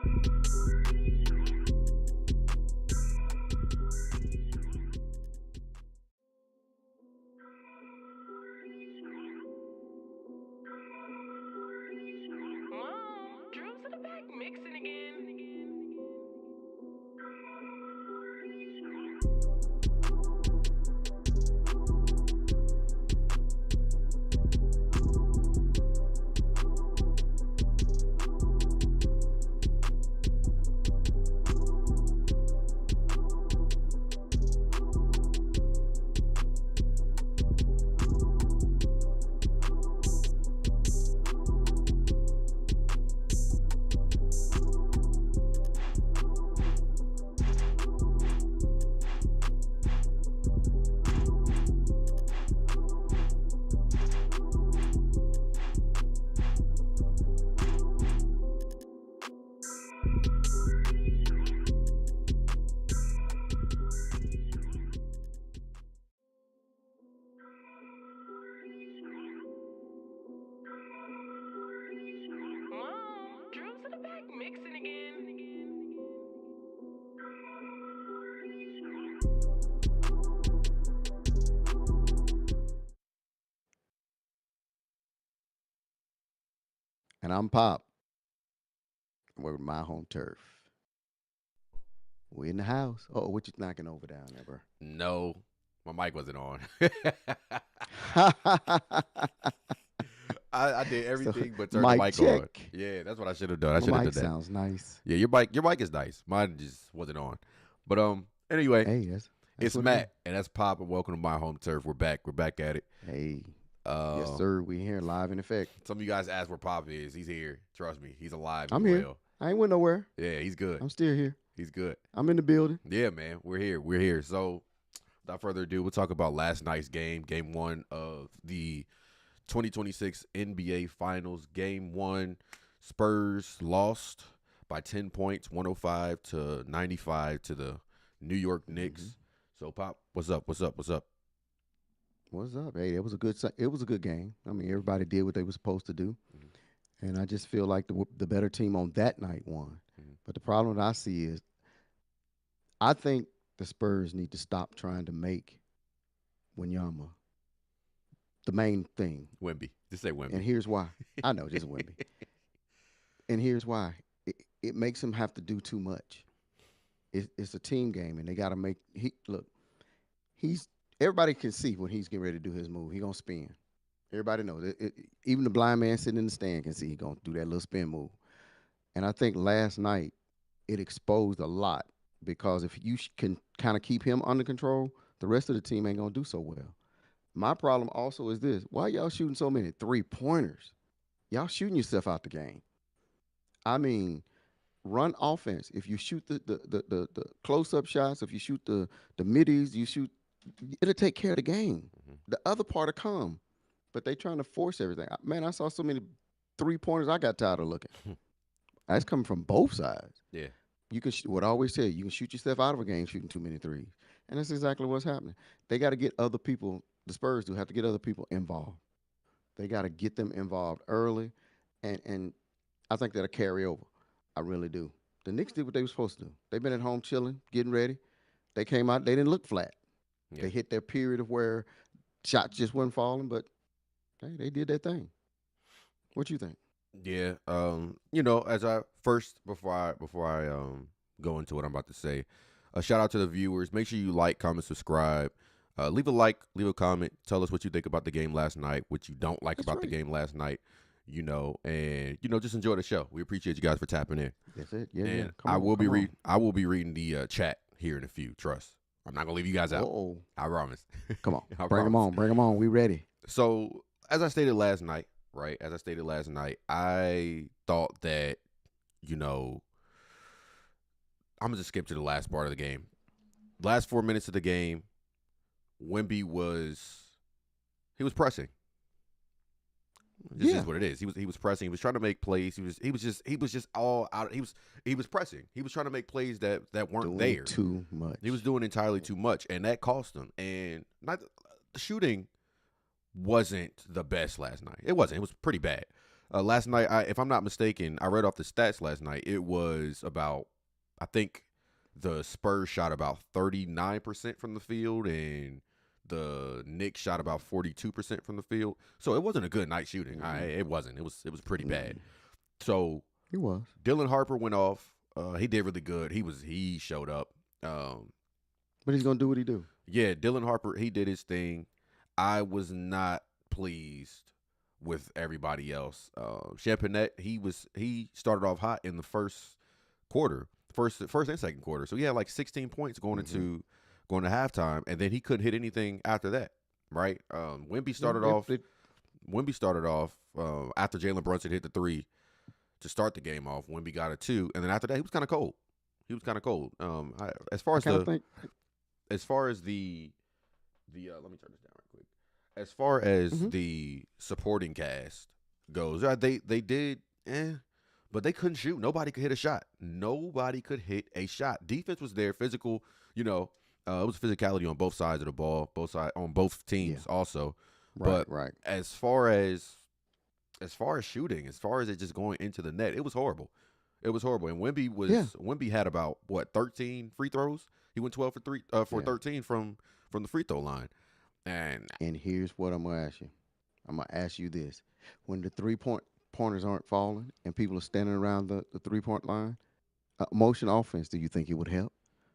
Mom, Drew's in the back mixing again. Mom, Drew's in the back mixing again. And I'm Pop. We're with my home turf. We in the house. Oh, what you knocking over down there, bro? No, my mic wasn't on. I did everything but turn the mic on. Yeah, that's what I should have done. I should have done that. Sounds nice. Yeah, your mic is nice. Mine just wasn't on. But anyway, Hey, that's it's what Matt and that's Pop, and welcome to my home turf. We're back. We're back at it. Hey, yes, sir. We here live in effect. Some of you guys asked where Pop is. He's here. Trust me, he's alive. I'm here. I ain't went nowhere. Yeah, he's good. I'm still here. He's good. I'm in the building. Yeah, man. We're here. We're here. So, without further ado, we'll talk about last night's game, game one of the 2026 NBA Finals. Game one, Spurs lost by 10 points, 105 to 95 to the New York Knicks. Mm-hmm. So, Pop, what's up? What's up? What's up? What's up? Hey, it was a good game. I mean, everybody did what they were supposed to do. Mm-hmm. And I just feel like the better team on that night won. Mm-hmm. But the problem that I see is I think the Spurs need to stop trying to make Wanyama the main thing. Wemby. Just say Wemby. And here's why. I know, just Wemby. And here's why. It makes him have to do too much. It's a team game, and they got to make everybody can see when he's getting ready to do his move. He's going to spin. Everybody knows. Even the blind man sitting in the stand can see he's going to do that little spin move. And I think last night it exposed a lot, because if you can kind of keep him under control, the rest of the team ain't going to do so well. My problem also is this. Why y'all shooting so many three-pointers? Y'all shooting yourself out the game. I mean, run offense. If you shoot the close-up shots, if you shoot the middies, it'll take care of the game. Mm-hmm. The other part will come. But they trying to force everything. Man, I saw so many three-pointers, I got tired of looking. That's coming from both sides. Yeah. You can what I always say, you can shoot yourself out of a game shooting too many threes. And that's exactly what's happening. They got to get other people, the Spurs do have to get other people involved. They got to get them involved early, and I think that'll carry over. I really do. The Knicks did what they were supposed to do. They've been at home chilling, getting ready. They came out, they didn't look flat. Yeah. They hit their period of where shots just wasn't falling, but hey, they did their thing. What you think? Yeah, as I before I go into what I'm about to say, a shout out to the viewers. Make sure you like, comment, subscribe. Leave a like, leave a comment. Tell us what you think about the game last night, what you don't like about the game last night. And just enjoy the show. We appreciate you guys for tapping in. That's it. Yeah, and I will be reading the chat here in a few. Trust. I'm not gonna leave you guys out. Uh-oh. I promise. Come on, bring them on. Bring them on. We ready. So as I stated last night. Right, as I stated last night, I thought that, I'm going to just skip to the last part of the game. Last 4 minutes of the game, Wemby was pressing. This is what it is. He was pressing. He was trying to make plays. He was just all out. He was pressing. He was trying to make plays that weren't doing there. Too much. He was doing entirely too much, and that cost him. And not the shooting wasn't the best last night. It wasn't. It was pretty bad. Last night, if I'm not mistaken, I read off the stats last night. It was about, I think, the Spurs shot about 39% from the field, and the Knicks shot about 42% from the field. So it wasn't a good night shooting. It wasn't. It was pretty bad. So He was. Dylan Harper went off. He did really good. He showed up. But he's gonna do what he do. Yeah, Dylan Harper, he did his thing. I was not pleased with everybody else. Champinet, he started off hot in the first quarter, first and second quarter. So he had like 16 points going to halftime, and then he couldn't hit anything after that. Right? Wemby started off. Wemby started off after Jalen Brunson hit the three to start the game off. Wemby got a two, and then after that, he was kind of cold. As far as the let me turn this down right quick. As far as the supporting cast goes, they did, but they couldn't shoot. Nobody could hit a shot. Defense was there, physical. It was physicality on both sides of the ball, on both teams also. Right. As far as shooting, as far as it just going into the net, it was horrible. And Wemby had about 13 free throws. He went 12 for 13 from the free throw line. And here's what I'm gonna ask you. I'm gonna ask you this: when the 3-pointers aren't falling and people are standing around the 3-point line, motion offense, do you think it would help?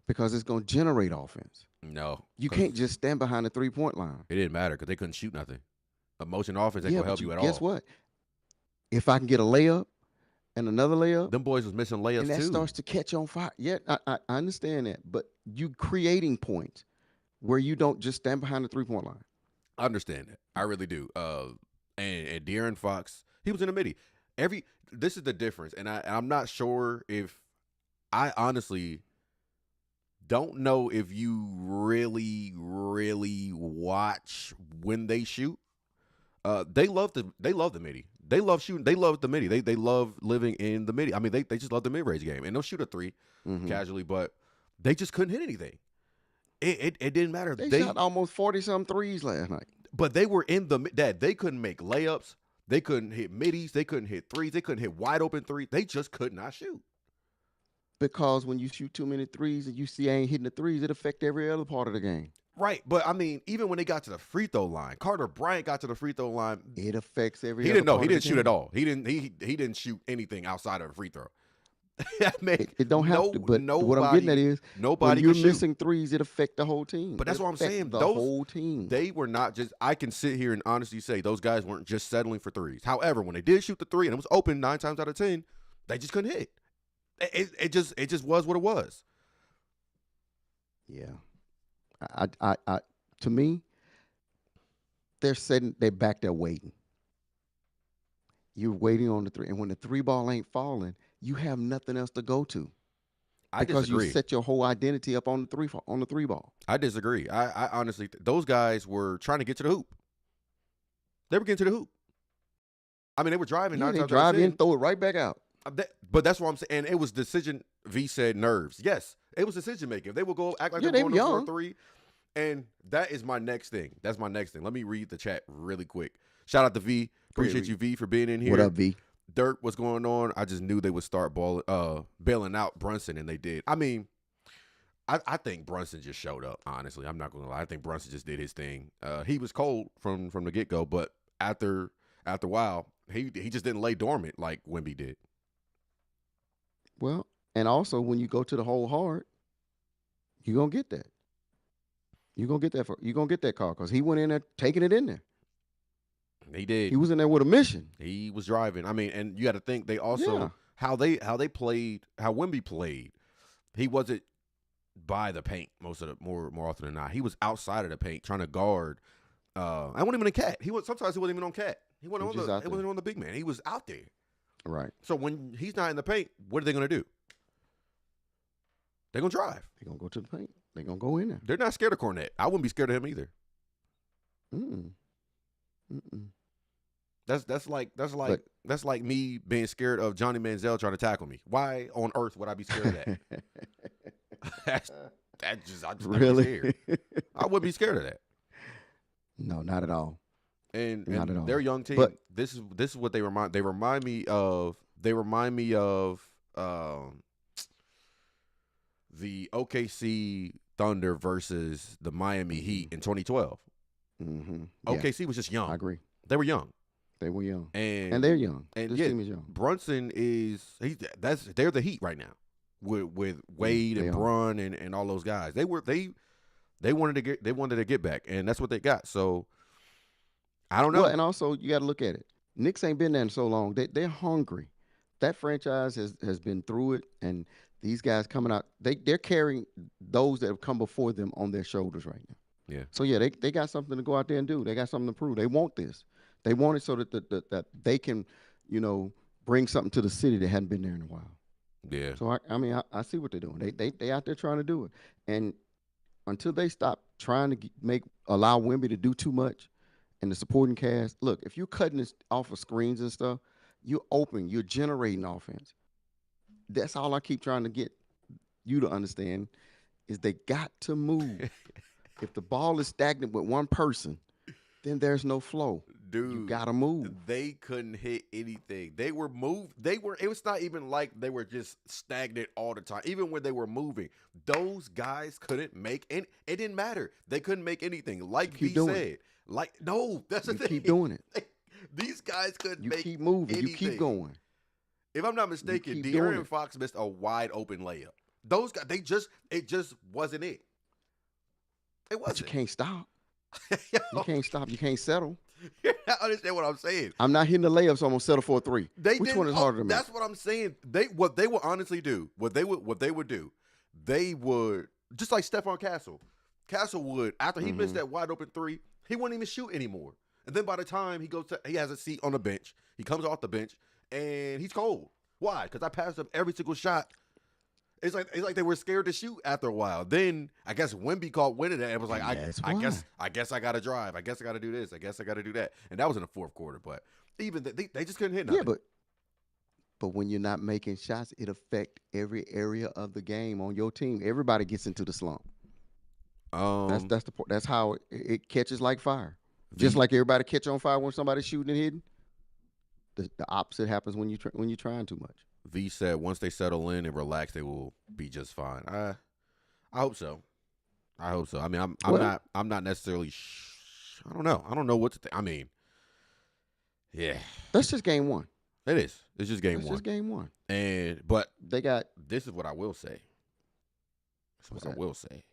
Because it's gonna generate offense. No, you can't just stand behind the 3-point line. It didn't matter because they couldn't shoot nothing. A motion offense ain't gonna help you at all. Guess what? If I can get a layup and another layup, them boys was missing layups and that too. starts to catch on fire. Yeah, I understand that, but you creating points where you don't just stand behind the 3-point line. I understand that. I really do. And De'Aaron Fox, he was in the midi. This is the difference, and I'm not sure if I honestly don't know if you really, really watch when they shoot. They love the midi. They love shooting. They love the midi. They love living in the midi. I mean, they just love the mid-range game, and they'll shoot a three casually, but they just couldn't hit anything. It didn't matter. They shot almost 40-some threes last night. But they were in they couldn't make layups. They couldn't hit middies. They couldn't hit threes. They couldn't hit wide open threes. They just could not shoot. Because when you shoot too many threes and you see I ain't hitting the threes, it affects every other part of the game. Right, but I mean, even when they got to the free throw line, Carter Bryant got to the free throw line. It affects every. He other didn't know. part He of the didn't shoot game. at all. He didn't shoot anything outside of a free throw. It don't have to. But what I'm getting at is nobody. When you're missing threes, it affects the whole team. But that's what I'm saying. The whole team. They were not just. I can sit here and honestly say those guys weren't just settling for threes. However, when they did shoot the three and it was open 9 times out of 10, they just couldn't hit. It just was what it was. Yeah, I to me, they're back there waiting. You're waiting on the three, and when the three ball ain't falling, you have nothing else to go to. Because you set your whole identity up on the three ball. I disagree. I honestly, those guys were trying to get to the hoop. They were getting to the hoop. I mean, they were driving. Yeah, they drive in, throw it right back out. But that's what I'm saying. And it was decision. V said nerves. Yes, it was decision making. They will go act like they're going for a three. And that is my next thing. That's my next thing. Let me read the chat really quick. Shout out to V. Appreciate you, V, for being in here. What up, V? Dirt, what's going on? I just knew they would start bailing out Brunson, and they did. I mean, I think Brunson just showed up, honestly. I'm not going to lie. I think Brunson just did his thing. He was cold from the get-go, but after a while, he just didn't lay dormant like Wemby did. Well, and also when you go to the whole hard, you're going to get that. You're going to get that call because he went in there taking it in there. He did. He was in there with a mission. He was driving. I mean, and you got to think they also how they played, how Wemby played. He wasn't by the paint more often than not. He was outside of the paint trying to guard. I wasn't even a cat. Sometimes he wasn't even on cat. He wasn't on the big man. He was out there. Right. So when he's not in the paint, what are they going to do? They're going to drive. They're going to go to the paint. They're going to go in there. They're not scared of Cornette. I wouldn't be scared of him either. That's like me being scared of Johnny Manziel trying to tackle me. Why on earth would I be scared of that? I'd be really scared. I wouldn't be scared of that. No, not at all. Not at and their all. young But team. This is what they remind. They remind me of. They remind me of the OKC Thunder versus the Miami mhm, Heat in 2012. yeah, OKC was just I young. agree. They were young, They were young, and and they're young. and This yeah, team is young. Brunson is they're the Heat right now with Yeah, Wade they and are. Brun and all those guys. They wanted to get back, and that's what they got. So I don't Well, know. and also you got to look at it. Knicks ain't been there in so long. They're hungry. That franchise has been through it, and these guys coming out, they're carrying those that have come before them on their shoulders right now. Yeah, So yeah, they got something to go out there and do. They got something to prove. They want this. They want it so that they can, you know, bring something to the city that hadn't been there in a while. yeah. So I see what they're doing. They out there trying to do it, and until they stop trying to make allow Wimby to do too much, and the supporting cast. Look, if you're cutting this off of screens and stuff, you're open. You're generating offense. That's all I keep trying to get you to understand is they got to move. If the ball is stagnant with one person, then there's no flow. You Dude, gotta move. they couldn't hit anything. They were moved. They were. It was not even like they were just stagnant all the time. Even when they were moving, those guys couldn't make any. It didn't matter. They couldn't make anything. Like keep V doing said. Like no, that's the You thing. keep doing it. These guys couldn't You make keep moving. You anything. keep going. If I'm not mistaken, keep doing De'Aaron it. Fox missed a wide open layup. Those guys, it just wasn't it. It But you wasn't. can't stop. You Yo, can't stop. You can't settle. you understand what I'm saying? I'm not hitting the layup, so I'm gonna settle for a three. They Which didn't, one is harder to make? That's what I'm saying. What they would honestly do, what they would do, they would just like Stephon Castle. Castle would after he missed that wide open three, he wouldn't even shoot anymore. And then by the time he has a seat on the bench, he comes off the bench and he's cold. Why? Because I passed up every single shot. It's like they were scared to shoot after a while. Then I guess Wemby caught wind of that and was like, That's I why. guess I gotta drive. I guess I gotta do this. I guess I gotta do that. And that was in the fourth quarter. But even they just couldn't hit nothing. Yeah, but when you're not making shots, it affect every area of the game on your team. Everybody gets into the slump. That's the point. That's how it catches like fire. Just like everybody catch on fire when somebody's shooting and hitting. The opposite happens when when you're trying too much. V said once they settle in and relax, they will be just fine. I hope so. I hope so. I mean, I'm not necessarily. I don't know. I don't know what to think. I mean, yeah, That's just game one. it is. It's just game That's one. just game one. But They got this is what I will say. This is What's what I that? will say.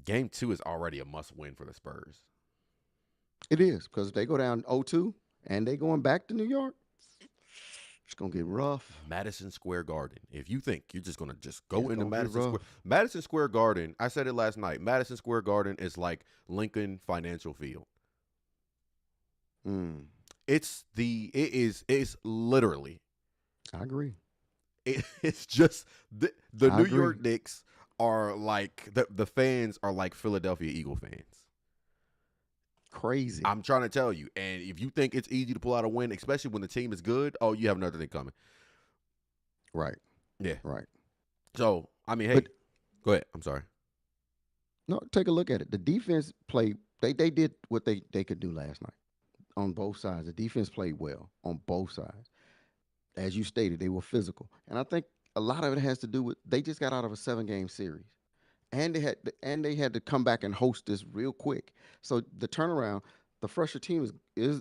Game 2 is already a must win for the Spurs. it is because if they go down 0-2 and they going back to New York, it's gonna get rough. Madison Square Garden. If you think you're just gonna go It's into gonna get Madison Square, rough. Madison Square Garden. I said it last night. Madison Square Garden is like Lincoln Financial Field. Mm, It's literally I agree. it's just the I New agree. York Knicks are like the fans are like Philadelphia Eagle fans. Crazy. I'm trying to tell you. And if you think it's easy to pull out a win, especially when the team is good, oh, you have another thing coming. Right. Yeah. Right. So I mean, hey, But- go ahead. I'm sorry. No, take a look at it. The defense played. They did what they could do last night on both sides. The defense played well on both sides. As you stated, they were physical, and I think a lot of it has to do with they just got out of a 7-game series, and they had to come back and host this real quick. So the turnaround, the fresher team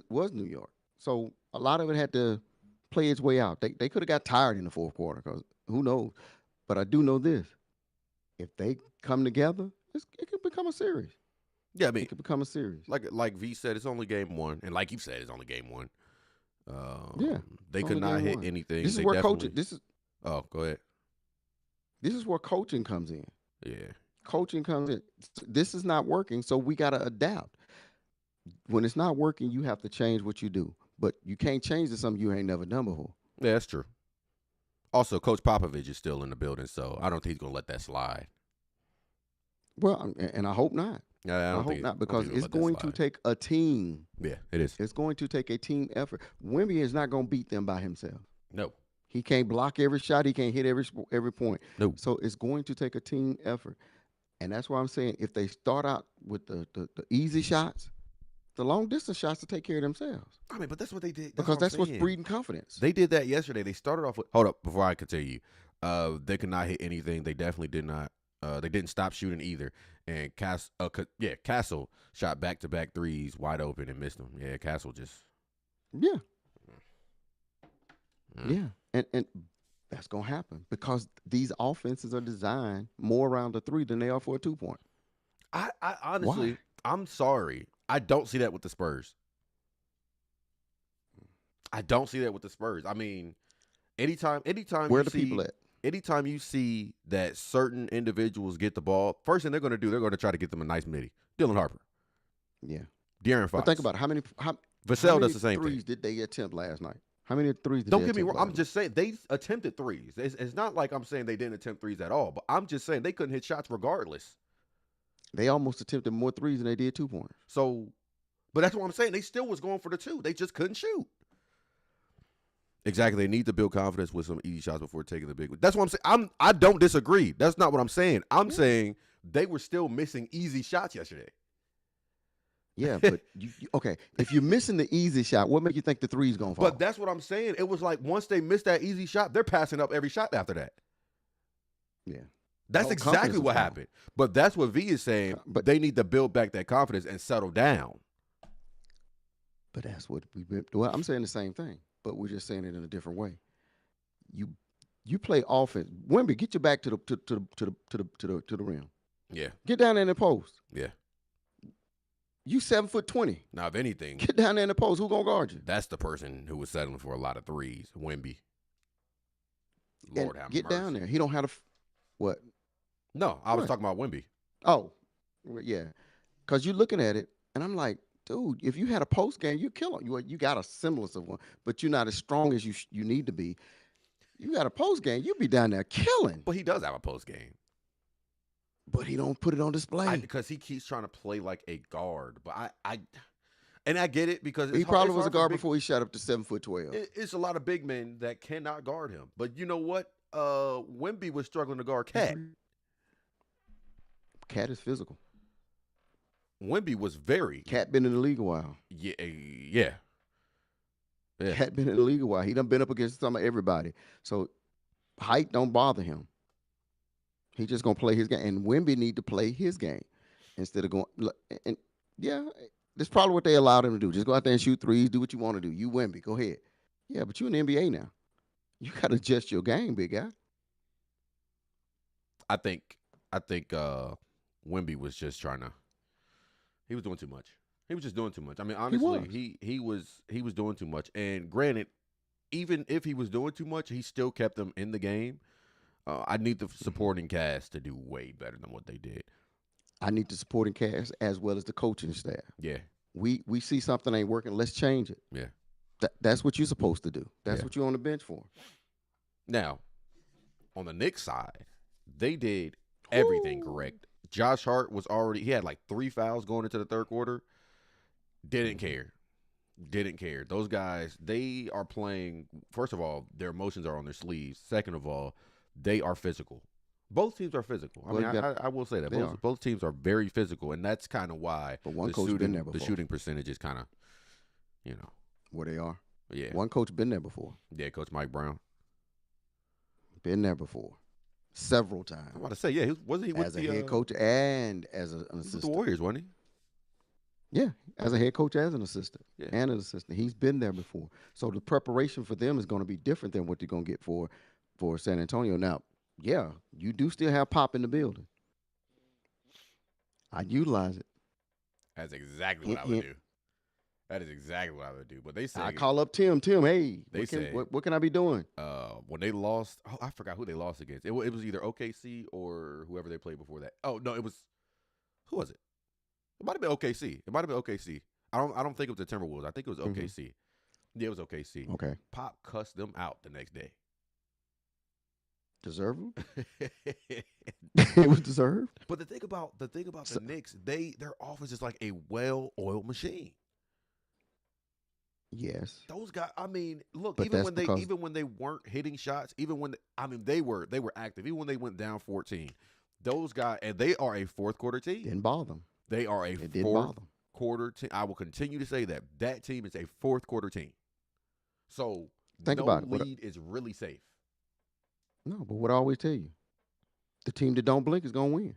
was New York. So a lot of it had to play its way out. They could have got tired in the fourth quarter because who knows. But I do know this: if they come together, it could become a series. Yeah, I mean, It could become a series. like V said, it's only game one, and like you said, it's only game one. Yeah, They it's could only not game hit one. anything. This is They where definitely- coaching. Oh, go ahead. This is where coaching comes in. Yeah, Coaching comes in. This is not working, so we got to adapt. When it's not working, you have to change what you do. But you can't change to something you ain't never done before. yeah, that's true. Also, Coach Popovich is still in the building, so I don't think he's gonna let that slide. Well, and I hope not. Yeah, I hope think not I don't because think he'll it's let that going to slide. take a team. Yeah, it is. It's going to take a team effort. Wemby is not going to beat them by himself. No, He can't block every shot. He can't hit every point. no. So it's going to take a team effort. And that's why I'm saying if they start out with the easy shots, the long distance shots will take care of themselves I mean, but that's what they did. That's because what I'm that's what's saying. breeding confidence. They did that yesterday. They started off with. Hold up, before I continue. They could not hit anything. They definitely did not. They didn't stop shooting either. And Castle shot back to back threes wide open and missed them. Yeah, Castle just. Yeah, Mm. yeah, and that's gonna happen because these offenses are designed more around the three than they are for a 2 point. I honestly, Why? I'm sorry. I don't see that with the Spurs. I don't see that with the Spurs. I mean, anytime Where you are the people see at? anytime you see that certain individuals get the ball, first thing they're going to do, they're going to try to get them a nice midi. Dylan Harper, Yeah, De'Aaron but think Fox, about it. How Vassell does many the same threes thing. did they attempt last night? How many threes did Don't they get me attempt wrong. last I'm night? just saying they attempted threes. It's not like I'm saying they didn't attempt threes at all, but I'm just saying they couldn't hit shots regardless. They almost attempted more threes than they did 2 pointers. So, but that's what I'm saying. They still was going for the two. They just couldn't shoot. Exactly. They need to build confidence with some easy shots before taking the big one. That's what I'm saying. I don't disagree. That's not what I'm saying. I'm saying they were still missing easy shots yesterday. Yeah, but okay. If you're missing the easy shot, what make you think the three's gonna fall? But that's what I'm saying. It was like once they missed that easy shot, they're passing up every shot after that. Yeah, That's Oh, exactly confidence what was gone. happened. But that's what V is saying. But They need to build back that confidence and settle down. but that's what we've been. Well, I'm saying the same thing, but we're just saying it in a different way. You you play offense. Wemby, get your back to the rim. Yeah, Get down there in the post. yeah. You 7'20". Now, if anything, Get down there in the post. Who gonna guard you? that's the person who was settling for a lot of threes, Wemby. And Lord have get mercy. down there. He don't have to. What? No, I was What? talking about Wemby. Oh, well, yeah. Because you're looking at it, and I'm like, dude, if you had a post game, you kill him. You got a semblance of one, but you're not as strong as you need to be. You got a post game, you be down there killing, But he does have a post game. but he don't put it on display. Because he keeps trying to play like a guard. But and I get it because He it's probably it's was a hard for guard big- before he shot up to 7'12". It's a lot of big men that cannot guard him. But you know what? Wemby was struggling to guard Cat. Cat is physical. Wemby was very Cat been in the league a while. yeah. Cat been in the league a while. He done been up against some of everybody. So height don't bother him. He just gonna play his game, and Wemby need to play his game instead of going. And yeah, that's probably what they allowed him to do. Just go out there and shoot threes. Do what you want to do. You Wemby, go ahead. Yeah, but you in the NBA now. You got to adjust your game, big guy. I think Wemby was just trying to. He was doing too much. He was just doing too much. I mean, honestly, he was doing too much. And granted, even if he was doing too much, he still kept them in the game. I need the supporting cast to do way better than what they did. I need the supporting cast as well as the coaching staff. Yeah, We see something ain't working. Let's change it. yeah. That's what you're supposed to do. That's Yeah. what you're on the bench for. Now, on the Knicks side, they did everything correct. Josh Hart he had like 3 fouls going into the third quarter. Didn't care. Didn't care. Those guys, they are playing. First of all, their emotions are on their sleeves. Second of all, they are physical. Both teams are physical. I Well, mean, you got- I will say that they are. both teams are very physical, and that's kind of why But one the coach been there the before. shooting percentage is kind of, Where they are. yeah, One coach been there before. yeah. Coach Mike Brown. Been there before. Several times. I'm about to say, yeah, wasn't he with As a the head coach and as an he was with assistant. the Warriors, wasn't Yeah, as a head coach, as an assistant, Yeah. and an assistant. He's been there before. So the preparation for them is going to be different than what they're going to get for San Antonio. Now, yeah, you do still have Pop in the building. I utilize it. That's exactly what I would do. That is exactly what I would do. But they say I call up Tim. Tim, hey, They say- what can I be doing? when they lost, I forgot who they lost against. It was either OKC or whoever they played before that. Oh no, who was it? It might have been OKC. I don't think it was the Timberwolves. I think it was Mhm. OKC. Yeah, it was OKC. Okay, Pop cussed them out the next day. deserve him. It was deserved. But the thing about the Knicks, their offense is like a well-oiled machine. Yes, Those guys, I mean, look, But that's because- even when they weren't hitting shots, even when they were active, even when they went down 14, Those guys, and they are a fourth quarter team. Didn't bother them. They are a It didn't fourth bother them. quarter team. I will continue to say that that team is a fourth quarter team. So Think no about it. lead is really safe. No, but what I always tell you, the team that don't blink is gonna win.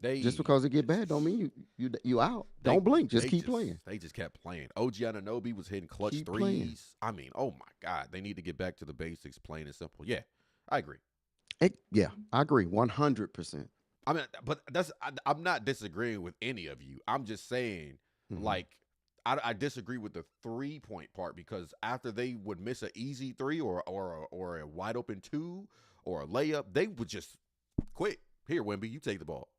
They Just because it get bad don't mean you out. they, Don't blink. Just they keep playing. They just kept playing. OG Anunoby was hitting clutch Keep threes. playing. I mean, oh my God, they need to get back to the basics, plain and simple. Yeah, I agree. Yeah, I agree 100%. I mean, but I'm not disagreeing with any of you. I'm just saying, Mhm. like, I disagree with the 3-point part because after they would miss an easy three or a wide open two or a layup, they would just quit. Here, Wemby, you take the ball.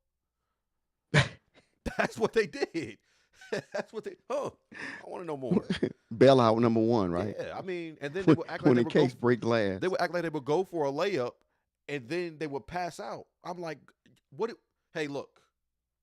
That's what they did. That's what they. Oh, I want to know more. Bailout number one, right? Yeah, I mean, and then they would act like When they in would case go. break glass. They would act like they would go for a layup, and then they would pass out. I'm like, what? Hey, look.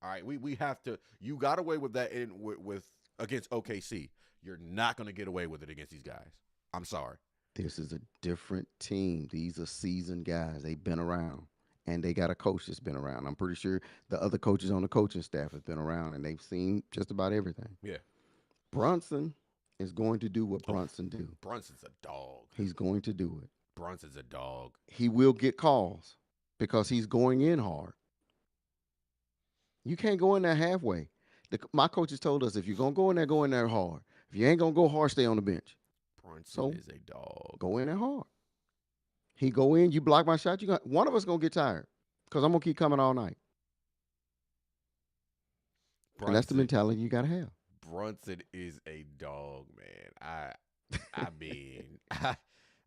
All right, we have to. You got away with that with against OKC. You're not going to get away with it against these guys. I'm sorry. This is a different team. These are seasoned guys. They've been around. And they got a coach that's been around. I'm pretty sure the other coaches on the coaching staff have been around and they've seen just about everything. Yeah. Brunson is going to do what Brunson do. Brunson's a dog. He's going to do it. Brunson's a dog. He will get calls because he's going in hard. You can't go in there halfway. My coaches told us if you're going to go in there hard. If you ain't going to go hard, stay on the bench. Brunson is a dog. Go in there hard. He go in, you block my shot, one of us going to get tired because I'm going to keep coming all night. And that's the mentality you got to have. Brunson is a dog, man. I mean,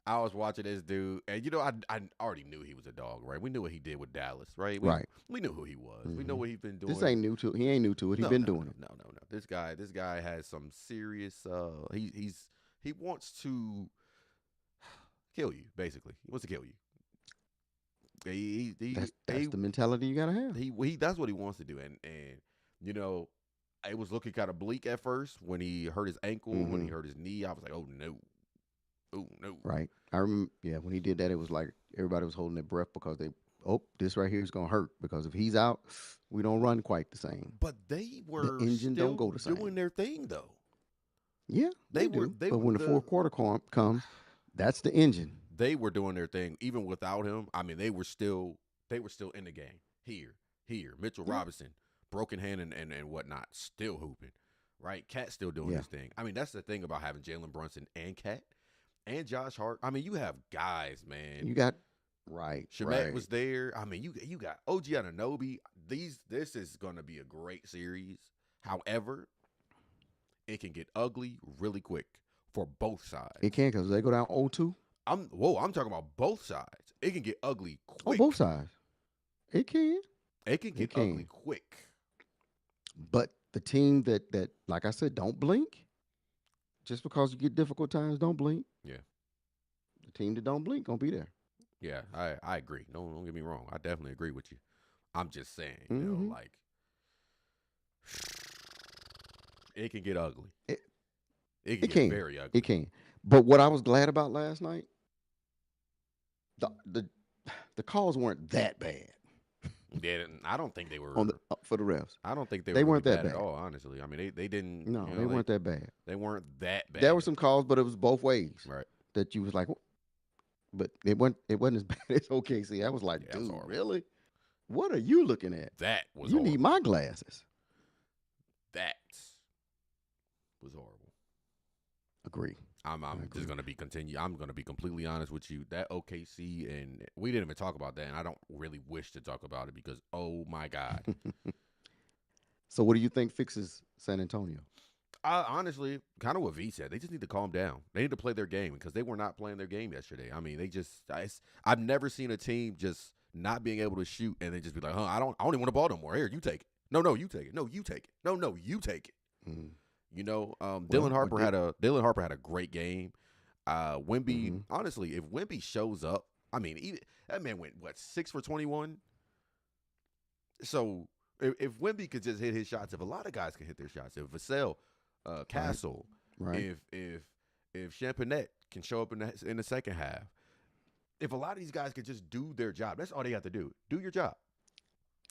I was watching this dude, and I already knew he was a dog, right? We knew what he did with Dallas, right? We knew who he was. We know what he's been doing. This ain't new to it. He ain't new to it. He's been doing it. No. This guy has some serious. He wants to kill you. Basically, he wants to kill you. That's the mentality you gotta have. He that's what he wants to do, and it was looking kind of bleak at first when he hurt his ankle, when he hurt his knee. I was like, oh no. Right. I remember, when he did that, it was like everybody was holding their breath because this right here is going to hurt because if he's out, we don't run quite the same. But they were the engine still don't go the same. doing their thing, though. Yeah, they do. But when the fourth quarter comes, that's the engine. They were doing their thing even without him. I mean, they were still in the game. Here. Mitchell Robinson, broken hand and whatnot, still hooping. Right? Cat still doing his thing. I mean, that's the thing about having Jalen Brunson and Cat. And Josh Hart. I mean, you have guys, man. You got Shamet was there. I mean, you got OG Anunoby. This is going to be a great series. However, it can get ugly really quick for both sides. It can because they go down 0-2. I'm talking about both sides. It can get ugly quick. Oh, both sides. It can. It can get ugly quick. But the team that like I said, don't blink. Just because you get difficult times, don't blink. Yeah. The team that don't blink gonna be there. Yeah, I agree. Don't get me wrong. I definitely agree with you. I'm just saying, like it can get ugly. It can get very ugly. It can. But what I was glad about last night, the calls weren't that bad. Yeah, I don't think they were for the refs. I don't think they weren't really that bad at all. Honestly, I mean they didn't. No, they weren't that bad. They weren't that bad. There were some calls, but it was both ways. Right. That you was like, but it wasn't as bad as OKC. I was like, dude, really? What are you looking at? That was. You need my glasses. That was horrible. Agree. I'm just gonna be I'm gonna be completely honest with you. That OKC, and we didn't even talk about that, and I don't really wish to talk about it because oh my God. So what do you think fixes San Antonio? Honestly, kind of what V said. They just need to calm down. They need to play their game because they were not playing their game yesterday. I mean, I've never seen a team just not being able to shoot and then just be like, I don't even want the ball no more. Here, you take it. No, you take it. No, you take it. No, you take it. Mm. Dylan Harper had a great game. Wemby, honestly, if Wemby shows up, I mean, that man went 6 for 21. So if Wemby could just hit his shots, if a lot of guys can hit their shots, if Vassell, Castle, right. if Champinet can show up in the second half, if a lot of these guys could just do their job, that's all they have to do. Do your job.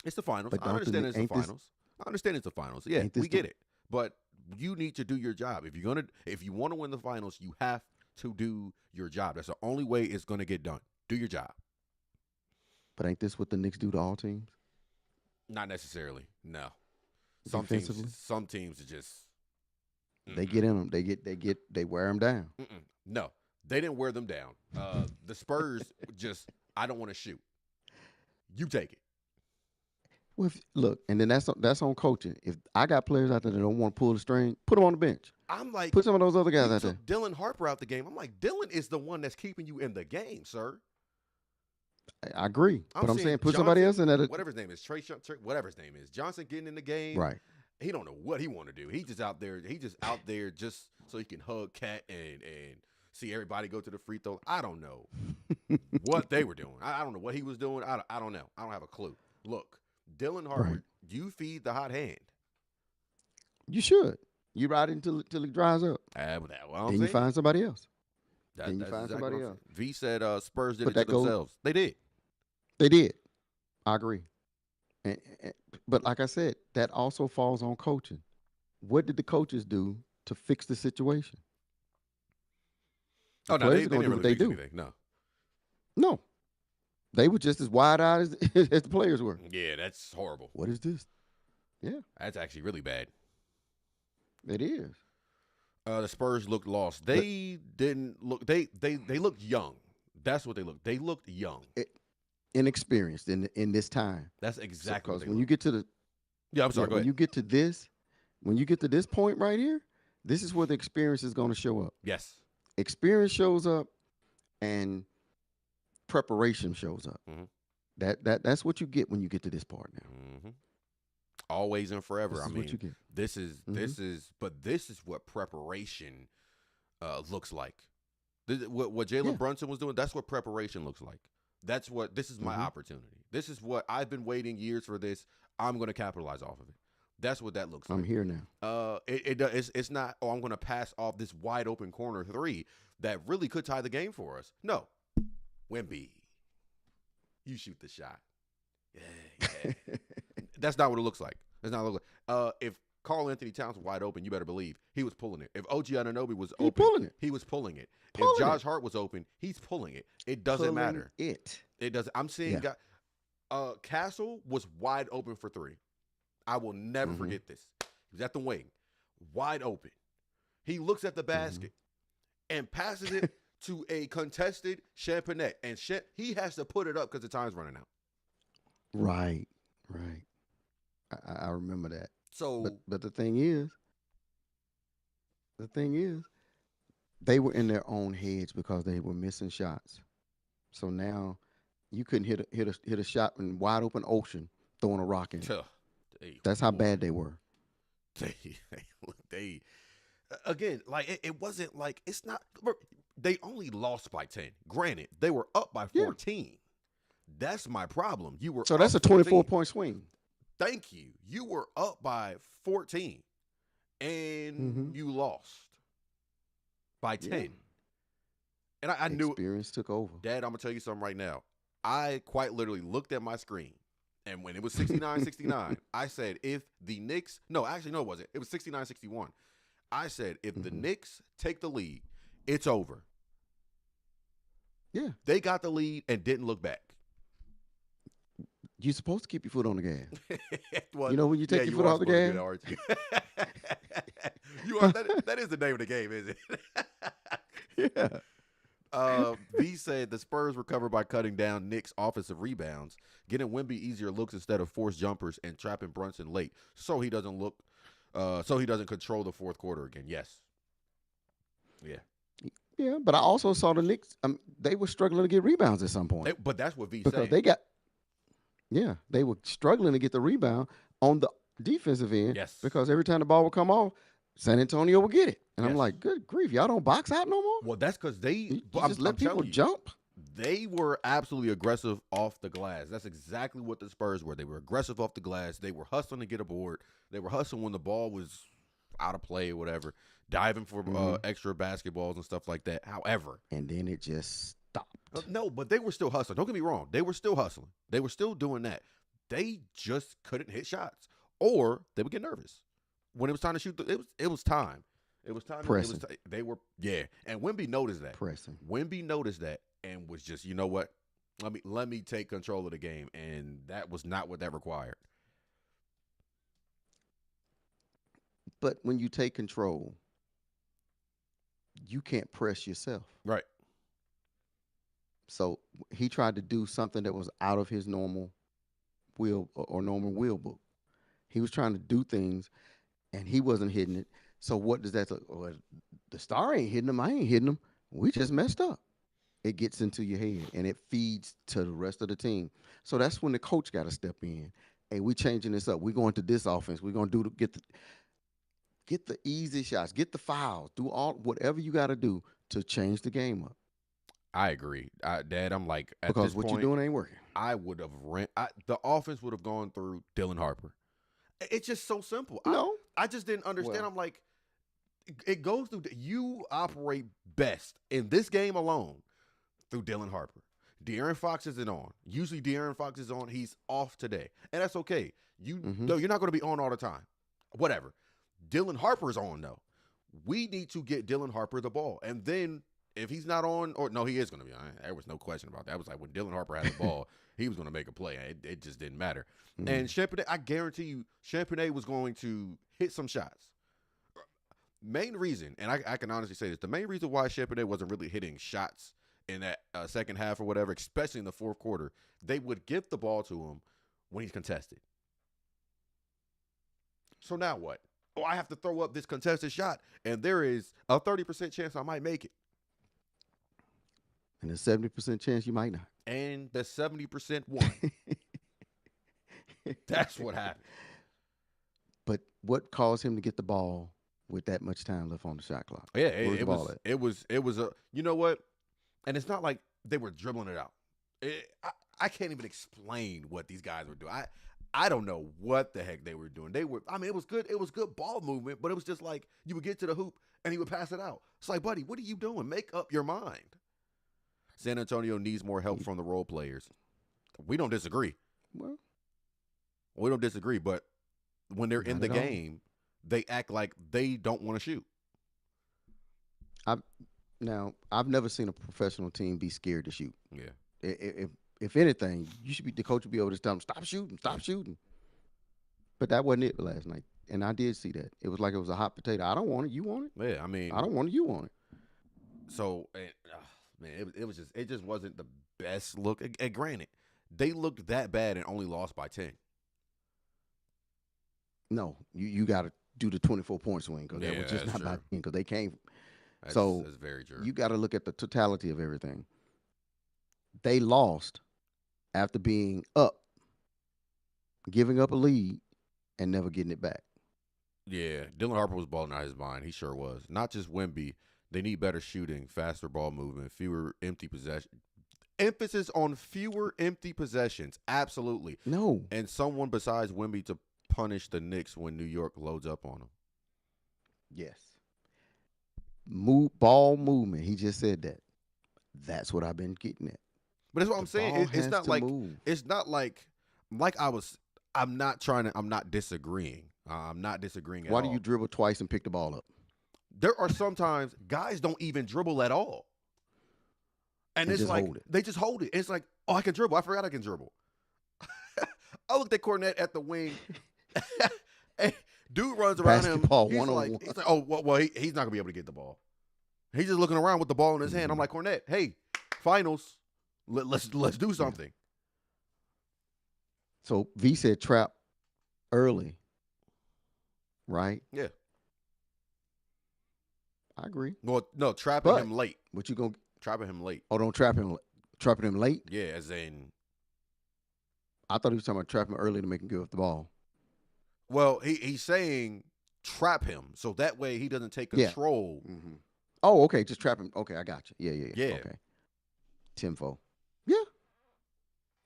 It's the finals. But I understand it's the ain't this finals. I understand it's the finals. Yeah, ain't this we the get it. But you need to do your job. If you want to win the finals, you have to do your job. That's the only way it's gonna get done. Do your job. but ain't this what the Knicks do to all teams Not necessarily. No. defensively? Some teams are just. They get in them. They wear them down. No, they didn't wear them down. The Spurs just. I don't want to shoot. You take it. Well, look, and then that's on coaching. If I got players out there that don't want to pull the string, put them on the bench. I'm like, Put some of those other guys you out there. took Dylan Harper out the game. I'm like, Dylan is the one that's keeping you in the game, sir. I agree, but I'm seeing saying put somebody else in there. Whatever his name is, whatever his name is, Johnson getting in the game. Right. He don't know what he want to do. He just out there. He just out there just so he can hug Cat and see everybody go to the free throw. I don't know what they were doing. I don't know what he was doing. I don't know. I don't have a clue. Look, Dylan Harper, Right. you feed the hot hand. You should. You ride it until it dries up. Well, Then you find somebody else. Then you that's find exactly somebody what I'm else. saying. V said Spurs did But it to that goes- themselves. They did. They did. I agree. But like I said, that also falls on coaching. What did the coaches do to fix the situation? The Oh no, players they are gonna didn't do what really they fix do. anything. No. No. They were just as wide-eyed as, as the players were. Yeah, that's horrible. What is this? Yeah, That's actually really bad. it is. The Spurs looked lost. They didn't look. They looked young. That's what they looked. They looked young. Inexperienced in this time. That's exactly Because what they when you looked. get to the Yeah, I'm sorry. Go when ahead. you get to this point right here, this is where the experience is going to show up. Yes. Experience shows up, and preparation shows up. Mhm. That's what you get when you get to this part now. Mm-hmm. Always and forever. This I is mean, what you get. this is what preparation looks like. What Jalen Yeah. Brunson was doing. That's what preparation looks like. This is my Mhm. opportunity. This is what I've been waiting years for. This I'm going to capitalize off of it. That's what that looks like. I'm here now. It's not. Oh, I'm going to pass off this wide open corner three that really could tie the game for us. No, Wemby, you shoot the shot. Yeah. That's not what it looks like. That's not what it looks like. If Karl Anthony Towns was wide open, you better believe he was pulling it. If OG Anunoby was He open, pulling it. he was pulling it. Pulling If Josh it. Hart was open, he's pulling it. It doesn't Pulling matter. It. It doesn't. I'm seeing Castle was wide open for three. I will never Mhm. forget this. He was at the wing, wide open. He looks at the basket and passes it to a contested Champinet, and he has to put it up because the time's running out. Right. I remember that. So But the thing is, they were in their own heads because they were missing shots. So now you couldn't hit a shot in wide open ocean throwing a rock in. That's how bad they were. They again, like it wasn't like it's not. They only lost by 10. Granted, they were up by 14. That's my problem. You were So that's a up 14. 24-point swing. Thank you. You were up by 14, and you lost by 10. Yeah. And I knew Experience took over. Dad, I'm gonna tell you something right now. I quite literally looked at my screen, and when it was 69-69, I said, if the Knicks, no, actually, no, it wasn't. It was 69-61. I said, if the Knicks take the lead, it's over. Yeah. They got the lead and didn't look back. You're supposed to keep your foot on the gas. Well, You know when you take your foot are off the supposed to gas? do that, aren't you? You are. That is the name of the game, is it? Yeah. V said the Spurs recover by cutting down Knicks' offensive rebounds, getting Wemby easier looks instead of forced jumpers, and trapping Brunson late, so he doesn't control the fourth quarter again. Yes. Yeah. Yeah, but I also saw the Knicks. They were struggling to get rebounds at some point But that's what V because said. they were struggling to get the rebound on the defensive end. Yes. Because every time the ball would come off, San Antonio would get it, and I'm Yes. like, good grief, y'all don't box out no more. Well, that's because You just let people jump. They were absolutely aggressive off the glass. That's exactly what the Spurs were. They were aggressive off the glass. They were hustling to get a board. They were hustling when the ball was out of play or whatever, diving for extra basketballs and stuff like that. However, And then it just stopped. no, but they were still hustling. Don't get me wrong. They were still hustling. They were still doing that. they just couldn't hit shots, or they would get nervous when it was time to shoot. It was time. It was time. Pressing. They were and Wemby noticed that. Pressing. Wemby noticed that and was just, you know what? Let me take control of the game, and that was not what that required. But when you take control, you can't press yourself. Right. So he tried to do something that was out of his normal will or normal will book. He was trying to do things, and he wasn't hitting it. So what does that? Well, the star ain't hitting him. I ain't hitting him. We just messed up. It gets into your head, and it feeds to the rest of the team. So that's when the coach got to step in. Hey, we changing this up. We going to this offense. We're gonna get the easy shots, get the fouls, do all whatever you got to do to change the game up. I agree, Dad. I'm like, at Because this what point, you're doing ain't working. I would have the offense would have gone through Dylan Harper. It's just so simple. No. I just didn't understand. Well, I'm like, it goes through. You operate best in this game alone through Dylan Harper. De'Aaron Fox isn't on. Usually De'Aaron Fox is on. He's off today, and that's okay. No, you're not going to be on all the time. Whatever. Dylan Harper's on though. We need to get Dylan Harper the ball, and then if he's not on, or no, he is going to be on. There was no question about that. It was like when Dylan Harper had the ball, he was going to make a play. It just didn't matter. And Champagnie, I guarantee you, Champagnie was going to hit some shots. Main reason, and I can honestly say this, the main reason why Champagnie wasn't really hitting shots in that second half or whatever, especially in the fourth quarter, they would give the ball to him when he's contested. So now what? Oh, I have to throw up this contested shot, and there is a 30% chance I might make it. And a 70% chance you might not. And the 70% won. That's what happened. But what caused him to get the ball with that much time left on the shot clock? Yeah, Where's the ball at? it was a, you know what? And it's not like they were dribbling it out. I can't even explain what these guys were doing. I don't know what the heck they were doing. It was good. It was good ball movement, but it was just like you would get to the hoop and he would pass it out. It's like, buddy, what are you doing? Make up your mind. San Antonio needs more help from the role players. We don't disagree. Well, we don't disagree, but when they're in the game, they act like they don't want to shoot. I've never seen a professional team be scared to shoot. Yeah. If anything, the coach would be able to tell them, stop shooting. But that wasn't it last night. And I did see that. It was like it was a hot potato. I don't want it. You want it? Yeah, I mean. I don't want it. You want it. So, man, it just wasn't the best look. And granted, they looked that bad and only lost by 10. No, you got to do the 24-point swing because that was just not by 10 because they came. That's very true. You got to look at the totality of everything. They lost after being up, giving up a lead, and never getting it back. Yeah, Dylan Harper was balling out his mind. He sure was. Not just Wemby. They need better shooting, faster ball movement, fewer empty possessions. Emphasis on fewer empty possessions. Absolutely. No. And someone besides Wemby to punish the Knicks when New York loads up on them. Yes. Ball movement. He just said that. That's what I've been getting at. But that's what I'm saying. It's not like move. It's not like I'm not disagreeing. I'm not disagreeing at all. Why do you dribble twice and pick the ball up? There are sometimes guys don't even dribble at all. And it's like they just hold it. And it's like, oh, I can dribble. I forgot I can dribble. I looked at Cornette at the wing. And dude runs around Basketball him. He's like, oh, well, he's not gonna be able to get the ball. He's just looking around with the ball in his hand. I'm like, Cornette, hey, finals. Let's do something. Yeah. So V said trap early, right? Yeah. I agree. Well, no, trapping him late. What you gonna trapping him late? Oh, don't trap him. Trapping him late? Yeah, as in. I thought he was talking about trapping him early to make him give up the ball. Well, he's saying trap him so that way he doesn't take control. Yeah. Mm-hmm. Oh, okay. Just trap him. Okay, I got you. Yeah. Okay. Tenfold. Yeah.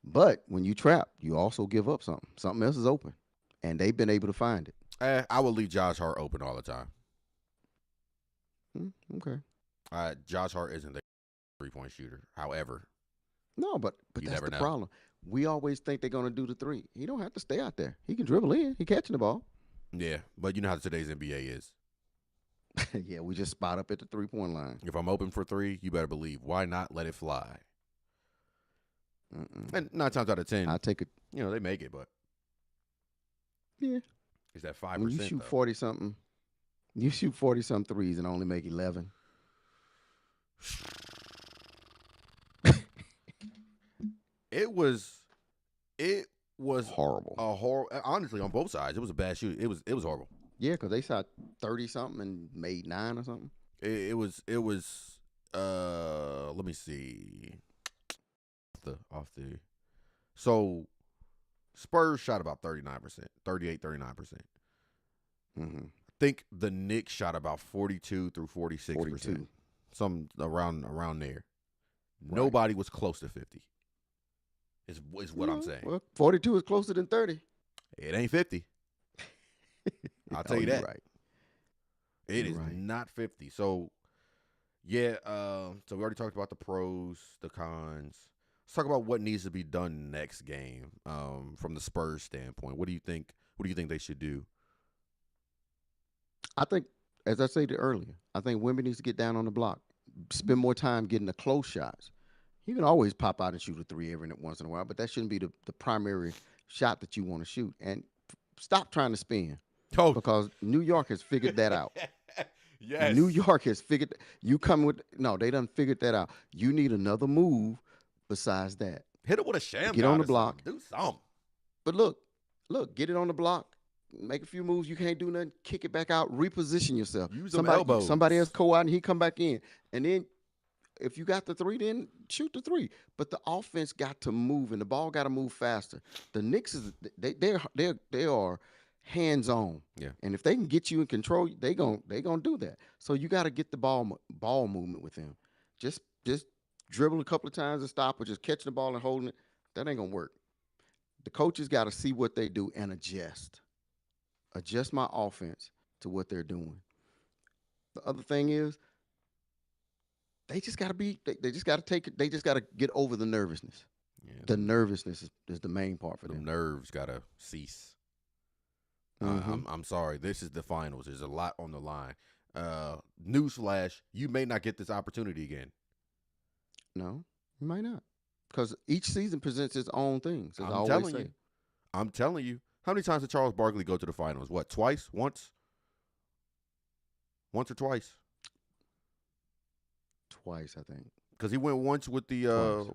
But when you trap, you also give up something. Something else is open. And they've been able to find it. I would leave Josh Hart open all the time. Okay. Josh Hart isn't a 3-point shooter. However. No, but that's the problem. we always think they're going to do the three. He don't have to stay out there. He can dribble in. He catching the ball. Yeah, but you know how today's NBA is. Yeah, we just spot up at the 3-point line. If I'm open for three, you better believe. Why not let it fly? And 9 times out of 10, I take it. they make it, but Yeah. it's that 5%. When you shoot though. 40 something, you shoot 40 some threes and only make 11. It was Horrible. a horror. Honestly, on both sides, it was a bad shoot. It was horrible. Yeah, because they shot 30 something and made 9 or something. It was. Let me see. Off the. So, Spurs shot about 39%, 38, 39%. Mm-hmm. I think the Knicks shot about 42 through 46%. 42. Some around there. Right. Nobody was close to 50. Is what I'm saying. Well, 42 is closer than 30. It ain't 50. I'll tell you you're that. Right. It You're is right. not 50. So, yeah. So we already talked about the pros, the cons. Let's talk about what needs to be done next game. From the Spurs standpoint, what do you think? What do you think they should do? I think, as I said earlier, I think Wemby needs to get down on the block, spend more time getting the close shots. You can always pop out and shoot a three every once in a while, but that shouldn't be the primary shot that you want to shoot. And stop trying to spin because New York has figured that out. Yes. New York has figured. You come with no, they done figured that out. You need another move besides that. Hit it with a sham. Get on the block. Do something. But look, get it on the block. Make a few moves. You can't do nothing. Kick it back out. Reposition yourself. Use some elbows. Somebody else go out and he come back in. And then if you got the three, then shoot the three. But the offense got to move and the ball got to move faster. The Knicks they are hands on. Yeah. And if they can get you in control, they gonna do that. So you got to get the ball movement with them. Just dribble a couple of times and stop, or just catching the ball and holding it. That ain't gonna work. The coaches got to see what they do and adjust. Adjust my offense to what they're doing. The other thing is, they just got to be. They just got to take it. They just got to get over the nervousness. Yeah. The nervousness is the main part for The them. nerves gotta cease. Mhm. I'm sorry. This is the finals. There's a lot on the line. Newsflash: you may not get this opportunity again. No, you might not, because each season presents its own things. As I always telling say. you. I'm telling you. How many times did Charles Barkley go to the finals? What? Twice? Once? Once or twice? Twice, I think. Because he went once with the Twice.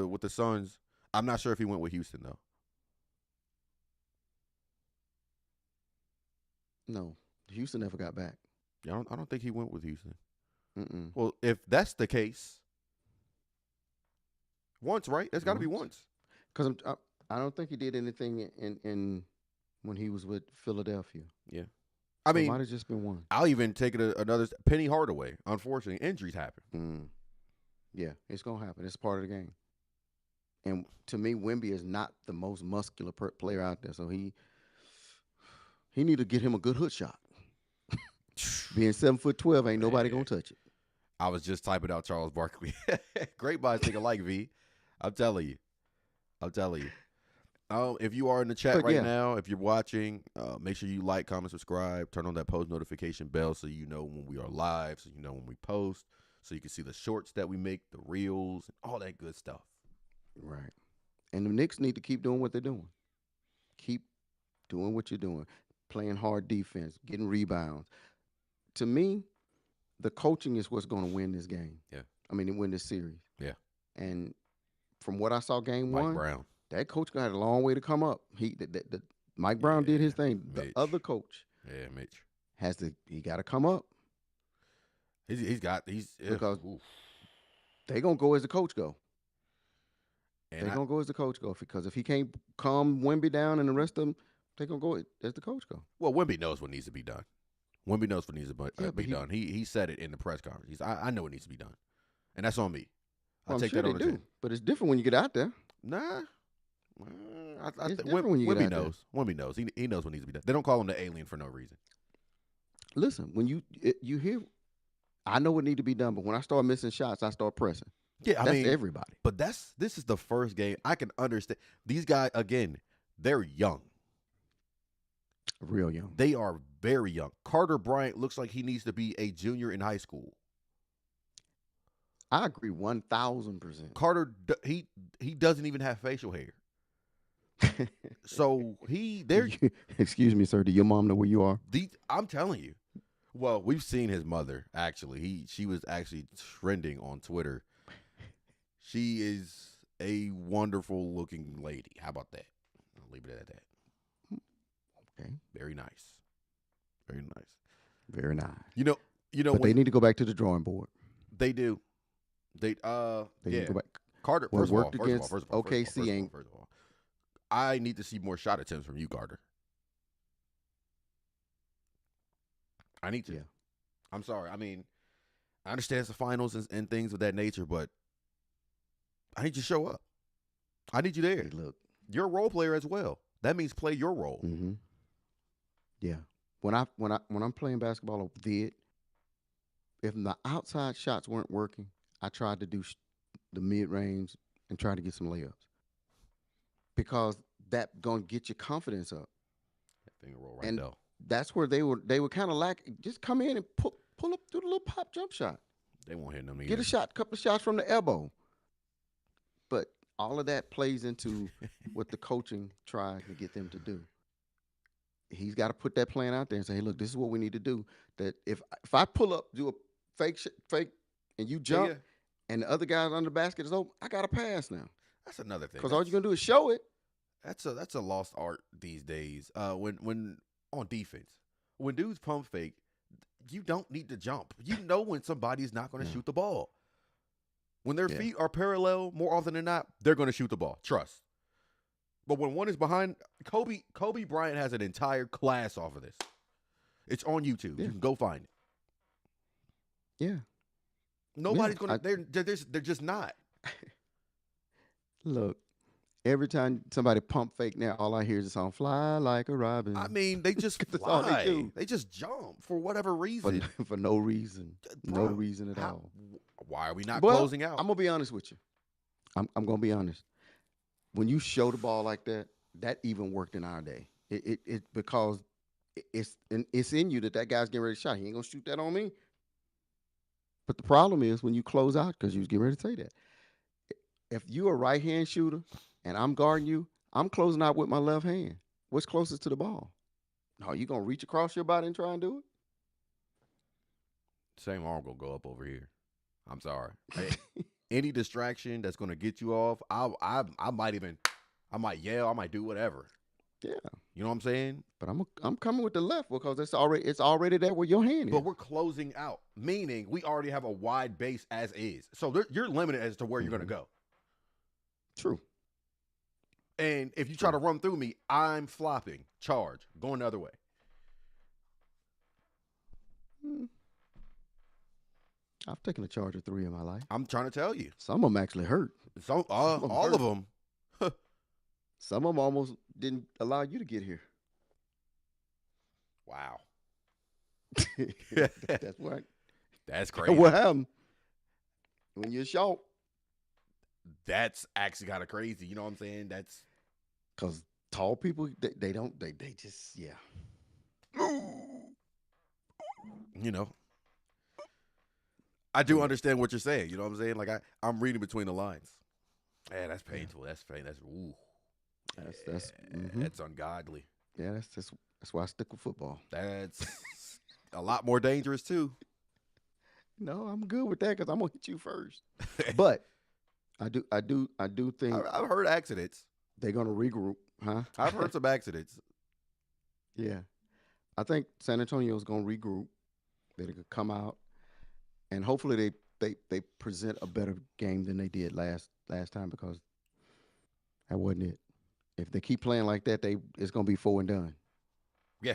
with the Suns. I'm not sure if he went with Houston though. No, Houston never got back. Yeah, I don't think he went with Houston. Mm-mm. Well, if that's the case, once, right? That's got to be once. Because I don't think he did anything in when he was with Philadelphia. Yeah. So I mean, it might have just been one. I'll even take it another Penny Hardaway. Unfortunately, injuries happen. Yeah, it's gonna happen. It's part of the game. And to me, Wemby is not the most muscular player out there, so he need to get him a good hook shot. Being 7'12", ain't nobody gonna touch it. I was just typing out Charles Barkley. Great by take alike, V. I'm telling you. If you are in the chat But right yeah. now, if you're watching, make sure you like, comment, subscribe, turn on that post notification bell so you know when we are live, so you know when we post, so you can see the shorts that we make, the reels, and all that good stuff. Right. And the Knicks need to keep doing what they're doing. Keep doing what you're doing. Playing hard defense, getting rebounds. To me, the coaching is what's going to win this game. Yeah. I mean, win this series. Yeah. And from what I saw game Mike one, Brown. that coach had a long way to come up. Mike Brown did his thing. Mitch. The other coach Mitch. he got to come up. Because they gonna go as the coach go. They're gonna go as the coach go, because if he can't calm Wemby down and the rest of them, they're gonna go as the coach go. Well, Wemby knows what needs to be done. Wemby knows what needs to be he- done. He said it in the press conference. I know what needs to be done, and that's on me. Well, I take I'm sure that on they the do, chin. but it's different when you get out there. Nah. It's different when you get Wemby out there. knows. Wemby knows. He knows what needs to be done. They don't call him the alien for no reason. Listen, when you hear, I know what need to be done, but when I start missing shots, I start pressing. Yeah, I That's mean, everybody. but this is the first game I can understand. These guys again, they're young. Real young. They are very young. Carter Bryant looks like he needs to be a junior in high school. I agree 1,000%. Carter, he doesn't even have facial hair. So they're Excuse me, sir. Do your mom know where you are? I'm telling you. Well, we've seen his mother actually. She was actually trending on Twitter. She is a wonderful looking lady. How about that? I'll leave it at that. Okay. Very nice. Very nice. Very nice. You know But they need to go back to the drawing board. they do. They They need yeah. to go back. Carter, Well, first of all, worked first of all, against first of all, OKC first of all, ain't- first of all, I need to see more shot attempts from you, Carter. I need to. Yeah. I'm sorry. I mean, I understand it's the finals and things of that nature, but I need you to show up. I need you there. Hey, look. You're a role player as well. That means play your role. Mm-hmm. Yeah. When I'm playing basketball or vid, if the outside shots weren't working, I tried to do the mid range and try to get some layups because that gonna get your confidence up. That finger roll right And though. that's where they were kind of lacking. Just come in and pull up, do the little pop jump shot, They won't hit them either. get a shot, couple of shots from the elbow. But all of that plays into what the coaching tries to get them to do. He's got to put that plan out there and say, "Hey, look, this is what we need to do. That if I pull up, do a fake, and you jump, yeah. and the other guy's under the basket is open, I got to pass now That's another thing. because all you're gonna do is show it." That's a lost art these days. When on defense, when dudes pump fake, you don't need to jump. You know when somebody's not going to Yeah. shoot the ball. When their Yeah. feet are parallel, more often than not, they're going to shoot the ball. Trust. But when one is behind, Kobe Bryant has an entire class off of this. It's on YouTube. Yeah. You can go find it. Yeah. Nobody's Yeah, going to. They're just not. Look, every time somebody pump fake now, all I hear is the song "Fly Like a Robin." I mean, they just That's all fly. they do. They just jump for whatever reason. for no reason, no Bro, reason at how- all. Why are we not Well, closing out? I'm gonna be honest with you. I'm gonna be honest. When you show the ball like that, that even worked in our day. It because it's in you that guy's getting ready to shot. He ain't gonna shoot that on me. But the problem is when you close out, because you was getting ready to say that. If you're a right hand shooter and I'm guarding you, I'm closing out with my left hand. What's closest to the ball? Are you gonna reach across your body and try and do it? Same arm gonna go up over here. I'm sorry. Any distraction that's gonna get you off, I might yell, I might do whatever. Yeah. You know what I'm saying? But I'm coming with the left because it's already there where your hand is. But we're closing out, meaning we already have a wide base as is. So you're limited as to where you're gonna go. True. And if you try to run through me, I'm flopping, charge, going the other way. I've taken a charge of 3 in my life. I'm trying to tell you. Some of them actually hurt. So Some of 'em all hurt. of them. Some of them almost didn't allow you to get here. Wow. That's what. That's crazy. What happened when you're short? That's actually kind of crazy. You know what I'm saying? That's Because tall people, they don't. They just yeah. you know. I do understand what you're saying. You know what I'm saying? Like I'm reading between the lines. Man, that's painful. That's pain. That's ooh. That's That's ungodly. yeah. That's why I stick with football. That's a lot more dangerous too. No, I'm good with that because I'm gonna hit you first. But I do think I've heard accidents. they're gonna regroup, huh? I've heard some accidents. Yeah, I think San Antonio's gonna regroup. They're gonna come out, and hopefully they present a better game than they did last time because that wasn't it. If they keep playing like that, it's gonna be 4 and done. Yeah.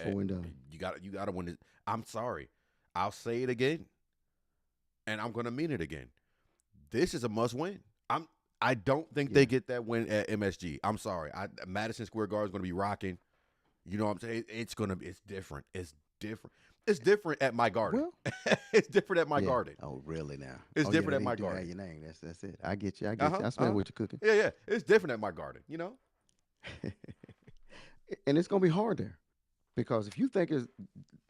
4 and done. You got to win it. I'm sorry. I'll say it again, and I'm gonna mean it again. This is a must win. I don't think they get that win at MSG. I'm sorry. Madison Square Garden is gonna be rocking. You know what I'm saying? It's different. It's different. It's different at my garden. Well, It's different at my yeah. garden. Oh, really now? It's Oh, yeah, different at they my do have garden. your name. That's it. I get you. I Uh get huh. you. I Uh smell huh. what you're cooking. Yeah, yeah. It's different at my garden. You know. And it's gonna be hard there because if you think it's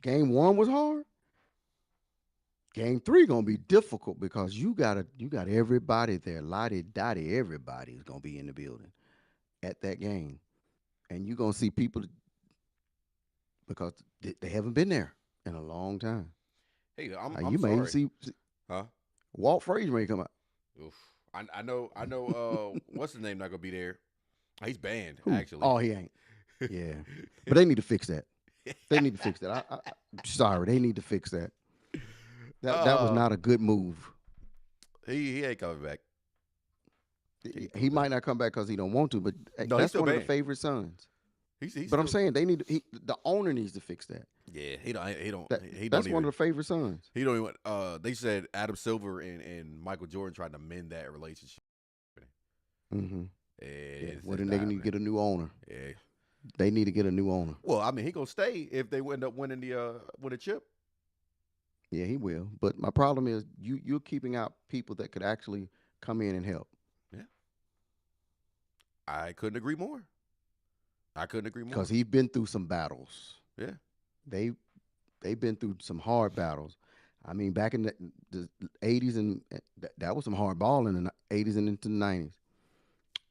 game one was hard, game three gonna be difficult because you got everybody there, lottie dottie, everybody is gonna be in the building at that game, and you're gonna see people because they haven't been there in a long time. Hey, I'm You may even sorry. see Huh? Walt Frazier may come out. Oof. I know. What's his name? Not gonna be there. He's banned Who? actually. Oh, he ain't. Yeah, but they need to fix that. They need to fix that. I'm sorry, they need to fix that. That was uh, not a good move. he ain't coming back. He ain't He coming back. might not come back because he don't want to, but No, he's that's still one of the banned. favorite sons. He's But I'm still. saying the owner needs to fix that. Yeah, he don't. He don't. That He don't that's one even. of the favorite sons. He don't even. They said Adam Silver and Michael Jordan tried to mend that relationship. Hmm. Yeah. It's Well, just then not they need to happening. get a new owner. Yeah. They need to get a new owner. Well, I mean, he gonna stay if they end up winning the win a chip. Yeah, he will. But my problem is you're keeping out people that could actually come in and help Yeah, I couldn't agree more. I couldn't agree more. because he's been through some battles. Yeah. They they've been through some hard battles. I mean, back in the 80s and that was some hard ball in the 80s and into the 90s.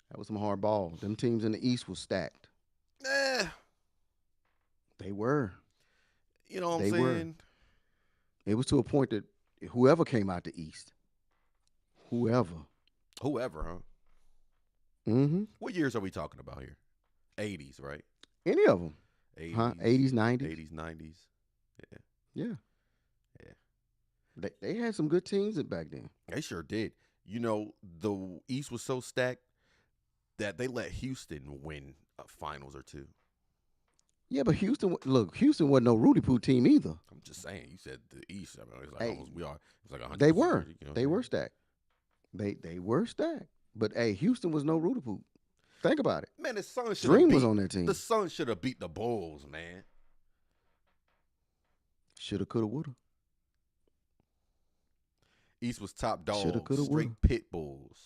That was some hard ball. Them teams in the East was stacked. Eh, They were. you know what I'm They were. saying? It was to a point that whoever came out the East, whoever, Whoever, huh? hmm What years are we talking about here? 80s, right? any of them, 80s, huh? 80s, 90s, 80s, 90s. Yeah, yeah. yeah. They had some good teams back then. They sure did. You know, the East was so stacked that they let Houston win a finals or two. Yeah, but Houston wasn't no Rudy Poo team either. I'm just saying. You said the East. I mean, it's like Hey, almost we are. It's like 100. they were, You know what they I'm were saying? stacked. They were stacked. But hey, Houston was no Rudy Poo. Think about it. Man, the Suns should have Dream was beat on that the team. Suns should have beat the Bulls, man. Shoulda, coulda, woulda. East was top Shoulda, dog, coulda, woulda. straight pit bulls.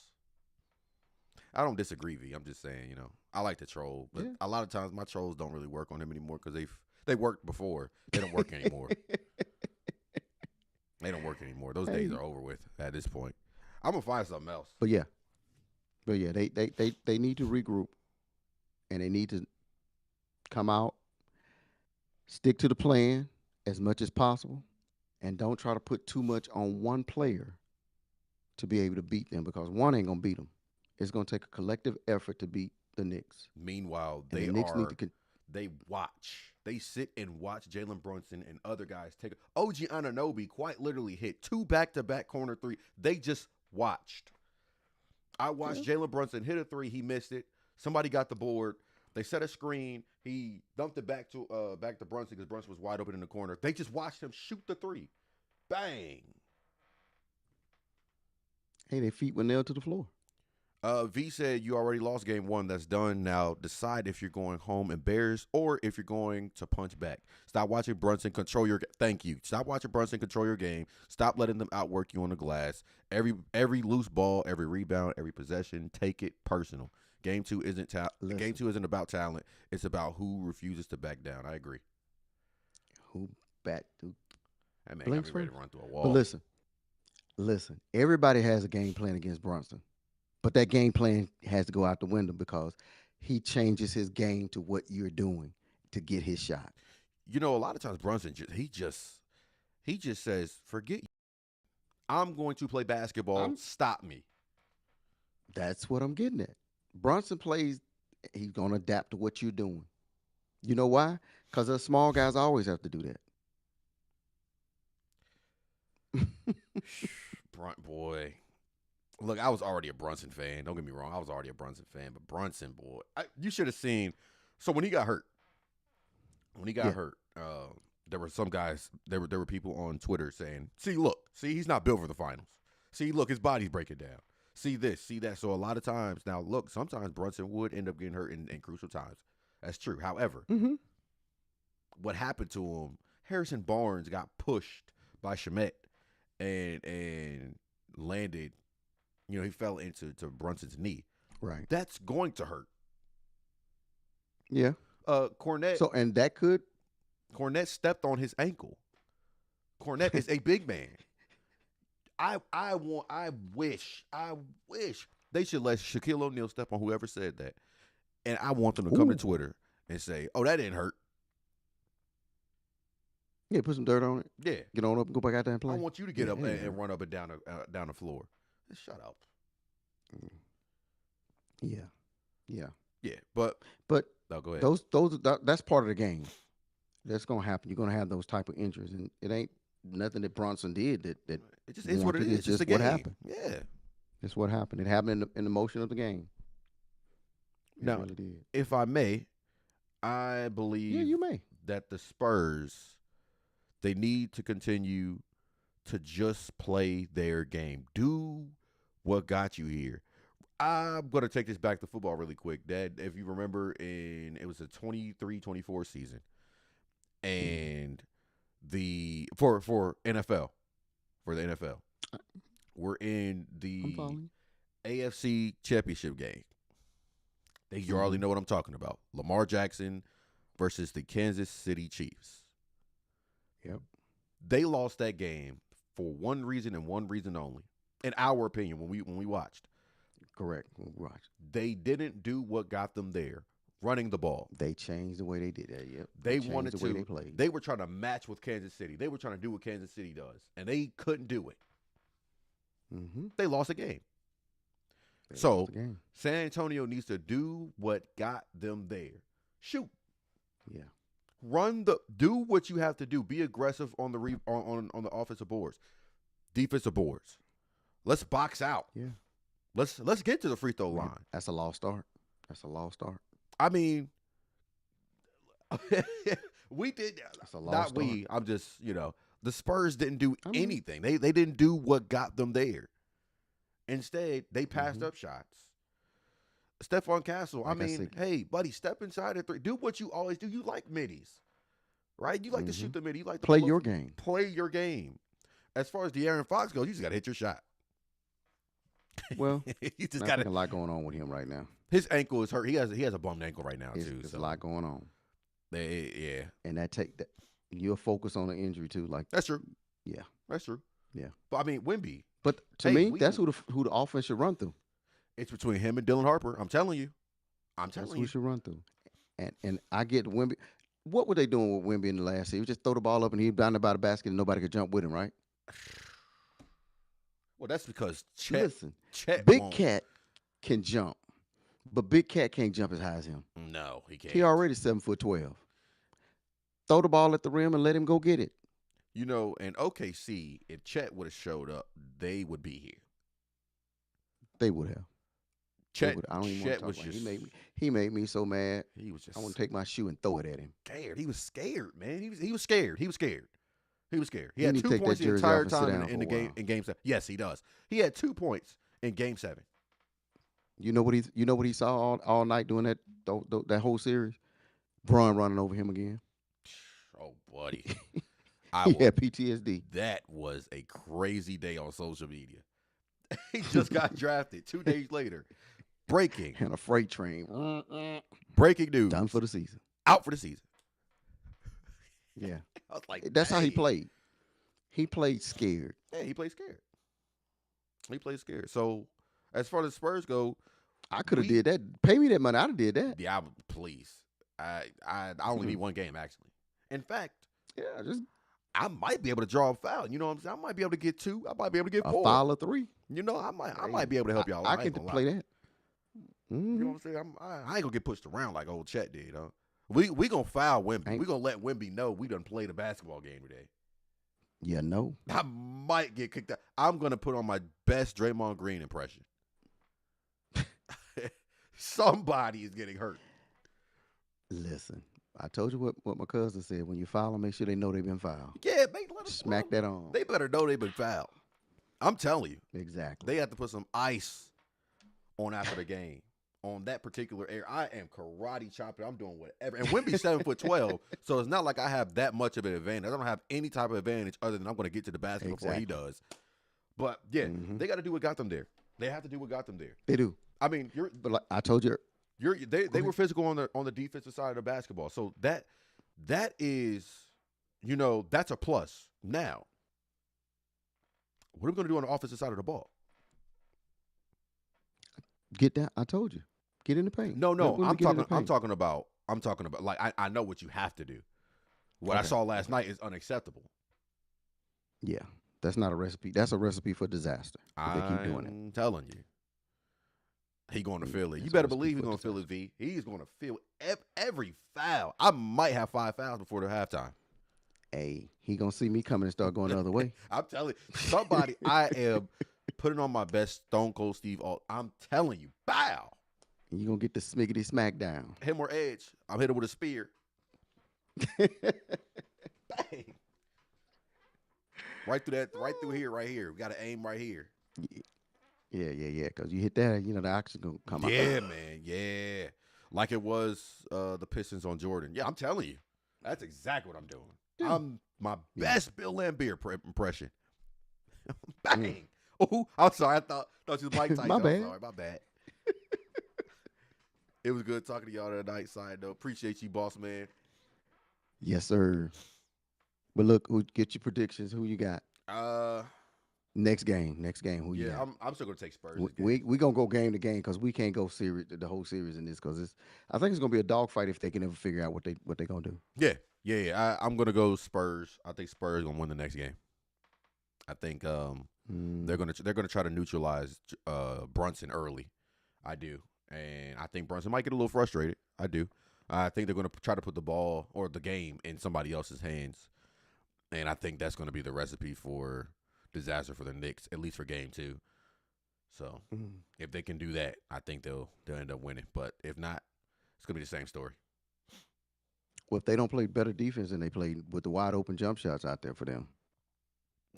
I don't disagree, V. I'm just saying, I like to troll, but Yeah. a lot of times my trolls don't really work on him anymore because they worked before. They don't work anymore. They don't work anymore. Those days Hey. are over with at this point. I'm gonna find something else. But yeah, they need to regroup, and they need to come out, stick to the plan as much as possible, and don't try to put too much on one player to be able to beat them because one ain't gonna beat them. It's gonna take a collective effort to beat the Knicks, Meanwhile, and they the Knicks need are to. they watch. They sit and watch Jalen Brunson and other guys take. OG Anunoby quite literally hit 2 back-to-back corner three. They just watched. I watched Jalen Brunson hit a three. He missed it. Somebody got the board. They set a screen. He dumped it back to Brunson because Brunson was wide open in the corner. They just watched him shoot the three. Bang. Hey, their feet were nailed to the floor. V said you already lost game one. That's done. Now decide if you're going home embarrassed or if you're going to punch back. Stop watching Brunson control your. Thank you. Stop watching Brunson control your game. Stop letting them outwork you on the glass. Every loose ball, every rebound, every possession. Take it personal. Game two isn't Listen. Game two isn't about talent. It's about who refuses to back down. I agree. Who back to? That man got Blinks me ready to first? run through a But wall. listen. Everybody has a game plan against Brunson, but that game plan has to go out the window because he changes his game to what you're doing to get his shot. You know, a lot of times Brunson he just says, "Forget you. I'm going to play basketball. I'm- Stop me." That's what I'm getting at. Brunson plays. He's gonna adapt to what you're doing. You know why? Because us small guys always have to do that. Brunt boy. Look, I was already a Brunson fan. Don't get me wrong. I was already a Brunson fan, but Brunson, boy, you should have seen. So when he got hurt, Yeah. there were some guys. There were people on Twitter saying, "See, he's not built for the finals. See, look, his body's breaking down. See this, see that." So a lot of times now, look, sometimes Brunson would end up getting hurt in crucial times. That's true. However, Mm-hmm. what happened to him Harrison Barnes got pushed by Shamet and landed. He fell into Brunson's knee. Right. That's going to hurt. Yeah. Cornette. So and that could. Cornette stepped on his ankle. Cornette is a big man. I wish they should let Shaquille O'Neal step on whoever said that, and I want them to come to Twitter and say, "Oh, that didn't hurt." Yeah, put some dirt on it. Yeah, get on up and go back out there and play. I want you to get up and run up and down the floor. Just shut up. Yeah. But no, go ahead. That's part of the game. That's gonna happen. You're gonna have those type of injuries, and it ain't nothing that Bronson did that it just is what it is. It's just a game. What happened. Yeah, it's what happened. It happened in the motion of the game. Now, really did. If I may, I believe you may. that the Spurs, they need to continue to just play their game. Do what got you here. I'm going to take this back to football really quick. Dad, if you remember, it was a 23-24 season. And for NFL, we're in the AFC Championship game. You already know what I'm talking about. Lamar Jackson versus the Kansas City Chiefs. Yep. They lost that game for one reason and one reason only, in our opinion, when we watched. Correct. Right. They didn't do what got them there, running the ball. They changed the way they did that. Yep. They wanted the to. Way they played. They were trying to match with Kansas City. They were trying to do what Kansas City does, and they couldn't do it. Mm-hmm. They lost the game. San Antonio needs to do what got them there. Shoot. Yeah. Do what you have to do. Be aggressive on the on the offensive boards, defensive boards. Let's box out. Yeah. Let's get to the free throw line. That's a lost start. I mean, we did. That's a lost not start. we. I'm just the Spurs didn't do anything. They didn't do what got them there. Instead, they passed up shots. Stephon Castle, hey, buddy, step inside the three. Do what you always do. You like middies, right? You like to shoot the midi. You like to play your game. Play your game. As far as De'Aaron Fox goes, you just got to hit your shot. Well, you just got a lot going on with him right now. His ankle is hurt. He has a bummed ankle right now, too. There's a lot going on. Yeah. And that you'll focus on the injury, too. Like that's true. Yeah. That's true. Yeah. But, I mean, Wemby. But to me, that's who the offense should run through. It's between him and Dylan Harper. I'm telling you. That's who should run through. And I get Wemby. What were they doing with Wemby in the last season? Just throw the ball up and he'd down by the basket and nobody could jump with him, right? Well, that's because Chet Big won't. Cat can jump, but Big Cat can't jump as high as him. No, he can't. He already 7'12". Throw the ball at the rim and let him go get it. In OKC, if Chet would have showed up, they would be here. They would have. Chet, I don't even Chet want to talk was about just, it. He made me so mad. He was just. I want to take my shoe and throw it at him. Scared. He was scared, man. He was scared. He was scared. He had need 2 to take points that the jersey entire off and sit time down in the for a game. while. In Game 7, yes, he does. He had 2 points in Game 7. You know what he saw all night doing that whole series? Braun running over him again. Oh, buddy. He had PTSD. That was a crazy day on social media. He just got drafted 2 days later. Breaking. And a freight train. Breaking news. Done for the season. Out for the season. Yeah. I was like, that's how he played. He played scared. Yeah, he played scared. So, as far as Spurs go, I could have did that. Pay me that money. I'd have did that. Yeah, please. I only need one game, actually. In fact, I might be able to draw a foul. You know what I'm saying? I might be able to get 2. I might be able to get 4. A foul of 3. I might be able to help y'all. I can play that. You know what I'm saying? I ain't gonna get pushed around like old Chet did. Huh? We gonna foul Wemby. We gonna let Wemby know we done played a basketball game today. Yeah, no. I might get kicked out. I'm gonna put on my best Draymond Green impression. Somebody is getting hurt. Listen, I told you what my cousin said. When you foul them, make sure they know they've been fouled. Yeah, smack that on. They better know they've been fouled. I'm telling you. Exactly. They have to put some ice on after the game on that particular area. I am karate chopping. I'm doing whatever. And Wemby's 7'12", so it's not like I have that much of an advantage. I don't have any type of advantage other than I'm going to get to the basket before he does. But yeah, they got to do what got them there. They have to do what got them there. They do. I mean, but like I told you, they were physical on the defensive side of the basketball. So that is, that's a plus. Now, what are we going to do on the offensive side of the ball? Get that. I told you. Get in the paint. No. I'm talking about. Like I know what you have to do. What I saw last night is unacceptable. Yeah, that's not a recipe. That's a recipe for disaster. They keep doing it. I'm telling you. He going to feel it. You better believe he's going to feel it, V. He's going to feel every foul. I might have 5 fouls before the halftime. Hey, he going to see me coming and start going the other way. I'm telling you. Somebody, I am putting on my best Stone Cold Steve. I'm telling you. Bow. You going to get the smiggity smack down. Him or Edge. I'm hitting with a spear. Bang. Right through here. We got to aim right here. Yeah. Because you hit that, the oxygen going to come out. Yeah, man. Yeah. Like it was the Pistons on Jordan. Yeah, I'm telling you. That's exactly what I'm doing. Yeah. I'm my best Bill Laimbeer impression. Bang. Oh, I'm sorry. I thought you was Mike Tyson. My bad. My bad. It was good talking to y'all tonight, side though. Appreciate you, boss man. Yes, sir. But look, get your predictions. Who you got? Next game. Who you got? I'm still gonna take Spurs. We gonna go game to game because we can't go series the whole series in this because I think it's gonna be a dogfight if they can ever figure out what they gonna do. Yeah. I'm gonna go Spurs. I think Spurs gonna win the next game. I think they're gonna try to neutralize Brunson early. I do, and I think Brunson might get a little frustrated. I do. I think they're gonna try to put the ball or the game in somebody else's hands, and I think that's gonna be the recipe for disaster for the Knicks, at least for game 2. So if they can do that, I think they'll end up winning. But if not, it's gonna be the same story. Well, if they don't play better defense than they played with the wide open jump shots out there for them.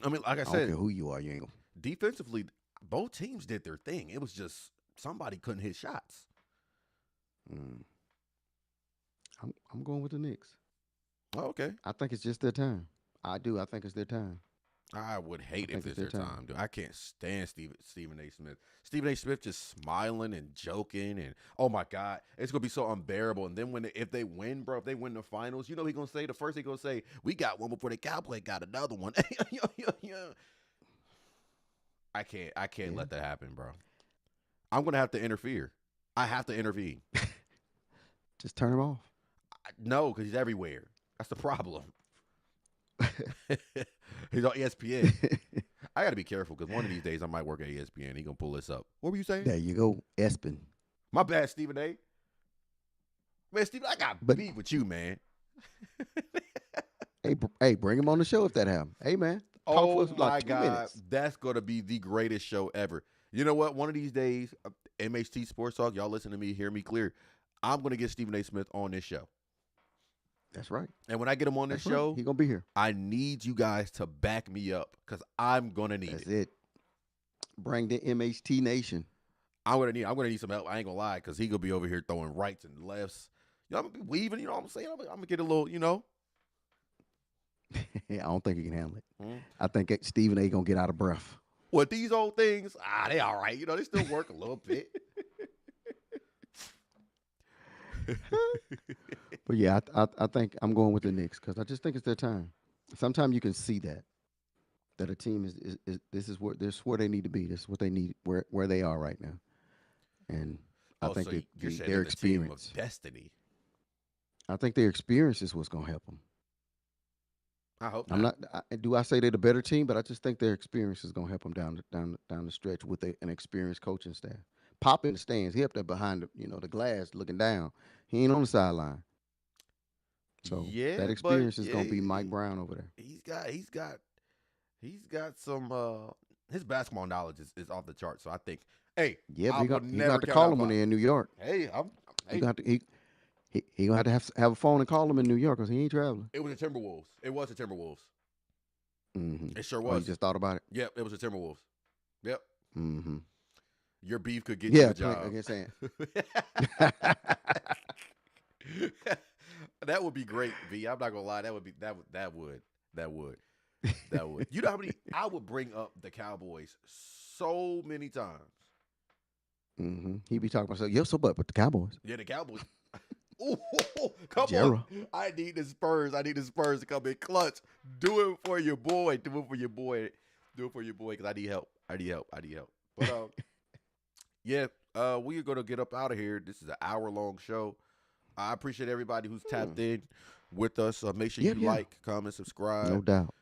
I mean, like I don't said, care who you are, you ain't gonna. Defensively, both teams did their thing. It was just somebody couldn't hit shots. I'm going with the Knicks. Oh, okay. I think it's just their time. I do. I think it's their time. I would hate if it's their time, dude. I can't stand Stephen A. Smith. Stephen A. Smith just smiling and joking, and oh my God, it's gonna be so unbearable. And then if they win, bro, if they win the finals, you know what he's gonna say? The first thing he's gonna say, "We got one before the Cowboys got another one." I can't let that happen, bro. I'm gonna have to interfere. I have to intervene. Just turn him off. No, because he's everywhere. That's the problem. He's on ESPN. I got to be careful because one of these days I might work at ESPN. He gonna pull this up. What were you saying? There you go, Espen. My bad, Stephen A. Man, Stephen, I got beef with you, man. hey, bring him on the show if that happens. Hey, man. Oh for us my like 2 God, minutes. that's gonna be the greatest show ever. You know what? One of these days, MHT Sports Talk. Y'all listen to me, hear me clear. I'm gonna get Stephen A. Smith on this show. That's right. And when I get him on this show, he's going to be here. I need you guys to back me up because I'm going to need That's it. Bring the MHT Nation. I'm going to need some help. I ain't going to lie because he going to be over here throwing rights and lefts. I'm going to be weaving, you know what I'm saying? I'm going to get a little, I don't think he can handle it. I think Stephen A. going to get out of breath. What, these old things? They all right. They still work a little bit. But yeah, I think I'm going with the Knicks because I just think it's their time. Sometimes you can see that a team is where they need to be. This is what they need where they are right now, and I think so their experience, team of destiny. I think their experience is what's going to help them. I hope. Do I say they're the better team? But I just think their experience is going to help them down the stretch with an experienced coaching staff. Pop in the stands. He up there behind the glass looking down. He ain't on the sideline. So that experience is going to be Mike Brown over there. He's got some his basketball knowledge is off the chart. So I think, but you got to call him when they're in New York. He gonna have to have a phone and call him in New York because he ain't traveling. It was the Timberwolves. It was the Timberwolves. Mm-hmm. It sure was. You just thought about it. Yep, it was the Timberwolves. Yep. Mm-hmm. Your beef could get you Yeah, a job. against saying. That would be great, V. I'm not gonna lie. That would. You know how many I would bring up the Cowboys so many times. He be talking about so but the Cowboys. Yeah, the Cowboys. Ooh, come Jera. on. I need the Spurs. I need the Spurs to come in clutch. Do it for your boy. Do it for your boy. Do it for your boy because I need help. I need help. But yeah, we are gonna get up out of here. This is an hour-long show. I appreciate everybody who's tapped in with us. Make sure you like, comment, subscribe. No doubt.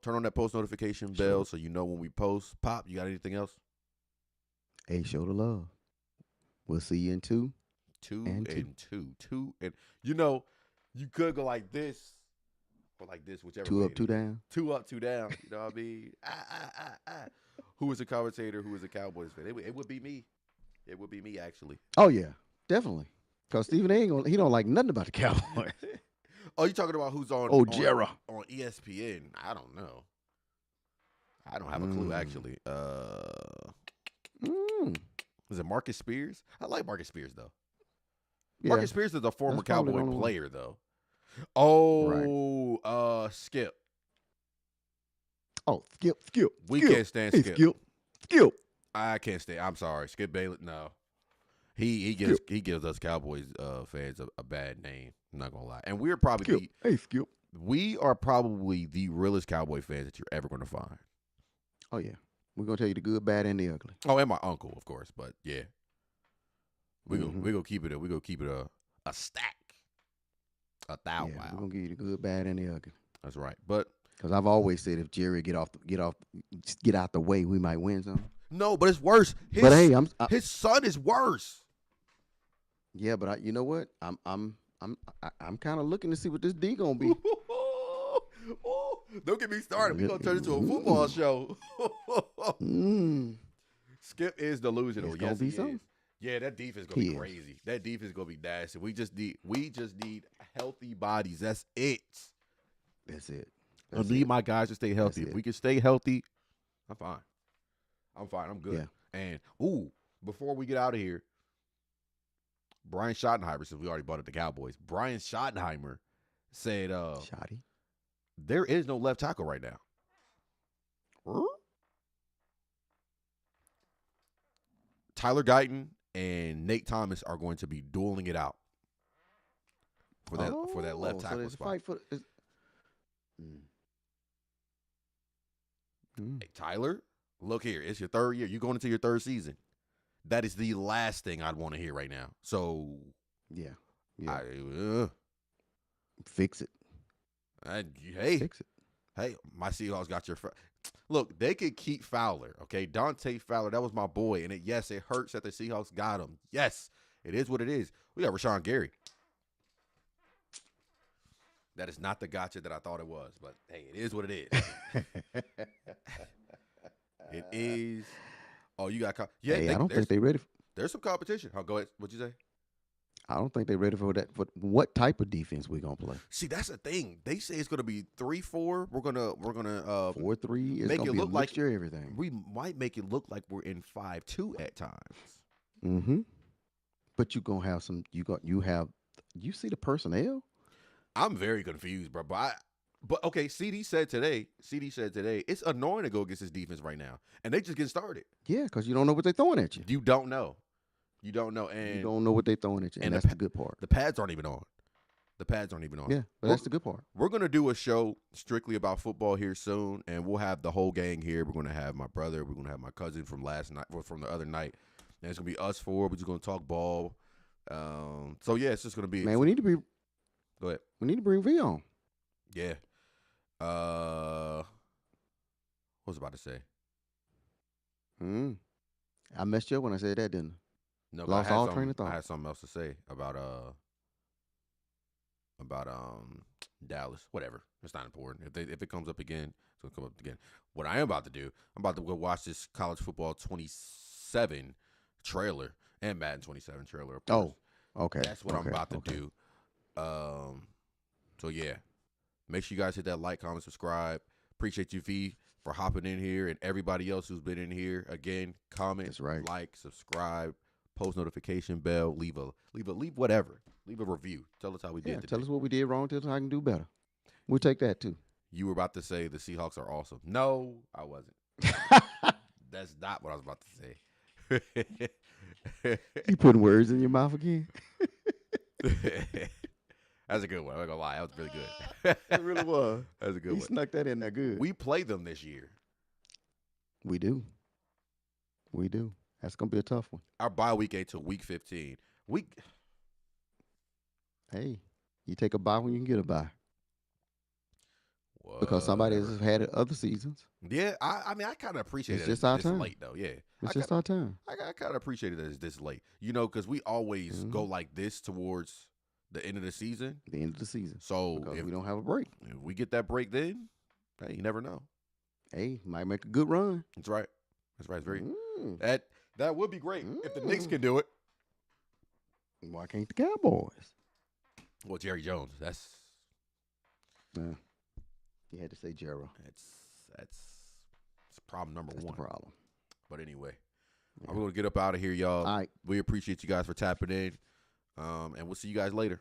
Turn on that post notification bell so you know when we post. Pop, you got anything else? Hey, show the love. We'll see you in 2. 2 and 2. And you could go like this or like this, whichever 2 way up, 2 down. 2 up, 2 down. You know what I mean? Who is a commentator? Who is a Cowboys fan? It would be me. It would be me, actually. Oh yeah, definitely. Cause Stephen he don't like nothing about the Cowboys. Oh, you talking about who's on? Jera. On ESPN? I don't know. I don't have a clue, actually. Is it Marcus Spears? I like Marcus Spears though. Yeah. Marcus Spears is a former Cowboy player though. Oh, right. Skip. Oh, Skip. We can't stand Skip. Skip. I can't stand. I'm sorry, Skip Bayless. No, he gives us Cowboys fans a bad name. I'm not gonna lie, and we're probably Skip. We are probably the realest Cowboy fans that you're ever gonna find. Oh yeah, we're gonna tell you the good, bad, and the ugly. Oh, and my uncle, of course, but yeah, we go keep it a stack. We're gonna give you the good, bad, and the ugly. That's right, but. Because I've always said if Jerry get out the way, we might win something. No, but it's worse. His son is worse. Yeah, but you know what? I'm kind of looking to see what this D gonna be. Don't get me started. We gonna turn it into a football show. Skip is delusional. Yes, he is. Yeah, that defense gonna be crazy. That defense gonna be nasty. We just need healthy bodies. That's it. That's it. I need my guys to stay healthy. If we can stay healthy, I'm fine. I'm good. Yeah. And before we get out of here, Brian Schottenheimer, since we already bought it the Cowboys, Brian Schottenheimer said Shotty. There is no left tackle right now. Huh? Tyler Guyton and Nate Thomas are going to be dueling it out for that left tackle so there's spot. A fight for Hey, Tyler, look here. It's your 3rd year. You're going into your 3rd season. That is the last thing I'd want to hear right now. So, yeah. Fix it. Fix it. Hey, my Seahawks got your look. They could keep Fowler. Okay, Dante Fowler. That was my boy. And it hurts that the Seahawks got him. Yes, it is what it is. We got Rashawn Gary. That is not the gotcha that I thought it was, but hey, it is what it is. It is. Oh, you got I don't think they're ready. There's some competition. Go ahead. What'd you say? I don't think they're ready for that. For what type of defense we gonna play? See, that's the thing. They say it's gonna be 3-4. We're gonna 4-3. It's make gonna it be look a mixture of everything. We might make it look like we're in 5-2 at times. But you gonna have some. You see the personnel. I'm very confused, bro. But okay, CD said today, it's annoying to go against this defense right now. And they just get started. Yeah, because you don't know what they're throwing at you. You don't know. And you don't know what they're throwing at you. And that's the good part. The pads aren't even on. Yeah, but that's the good part. We're going to do a show strictly about football here soon, and we'll have the whole gang here. We're going to have my brother. We're going to have my cousin from the other night. And it's going to be us 4. We're just going to talk ball. So, yeah, it's just going to be. Man, we need to be. Go ahead. We need to bring V on. Yeah. What was I about to say? I messed you up when I said that, didn't I? No, lost all train of thought. I had something else to say about Dallas. Whatever. It's not important. If it comes up again, it's gonna come up again. What I am about to do, I'm about to go watch this college football 27 trailer and Madden 27 trailer. Oh, okay. That's what I'm about to do. So yeah, make sure you guys hit that like, comment, subscribe. Appreciate you, Fee, for hopping in here, and everybody else who's been in here. Again, comment, That's right. like, subscribe, post notification bell, leave whatever, leave a review. Tell us how we Yeah, did today. tell us what we did wrong. Tell us how I can do better. We'll take that too. You were about to say the Seahawks are awesome. No, I wasn't. That's not what I was about to say. You putting words in your mouth again? That's a good one. I'm not gonna lie, that was really good. It really was. That's a good He one. snuck that in there good. We play them this year. We do. We do. That's gonna be a tough one. Our bye week ain't till week 15. Hey, you take a bye when you can get a bye. Because somebody has had it other seasons. Yeah, I mean, I kind of appreciate It's it. just our this time. late though. Yeah, It's just our time. I kind of appreciate it that it's this late. You know, because we always go like this towards the end of the season. The end of the season. So Because if we don't have a break. if we get that break, then hey, you never know. Hey, might make a good run. That's right. That's right. It's very Mm. that would be great if the Knicks can do it. Why can't the Cowboys? Well, Jerry Jones. That's You had to say Gerald. that's problem number That's one. the problem. But anyway, I'm gonna get up out of here, y'all. All right. We appreciate you guys for tapping in, and we'll see you guys later.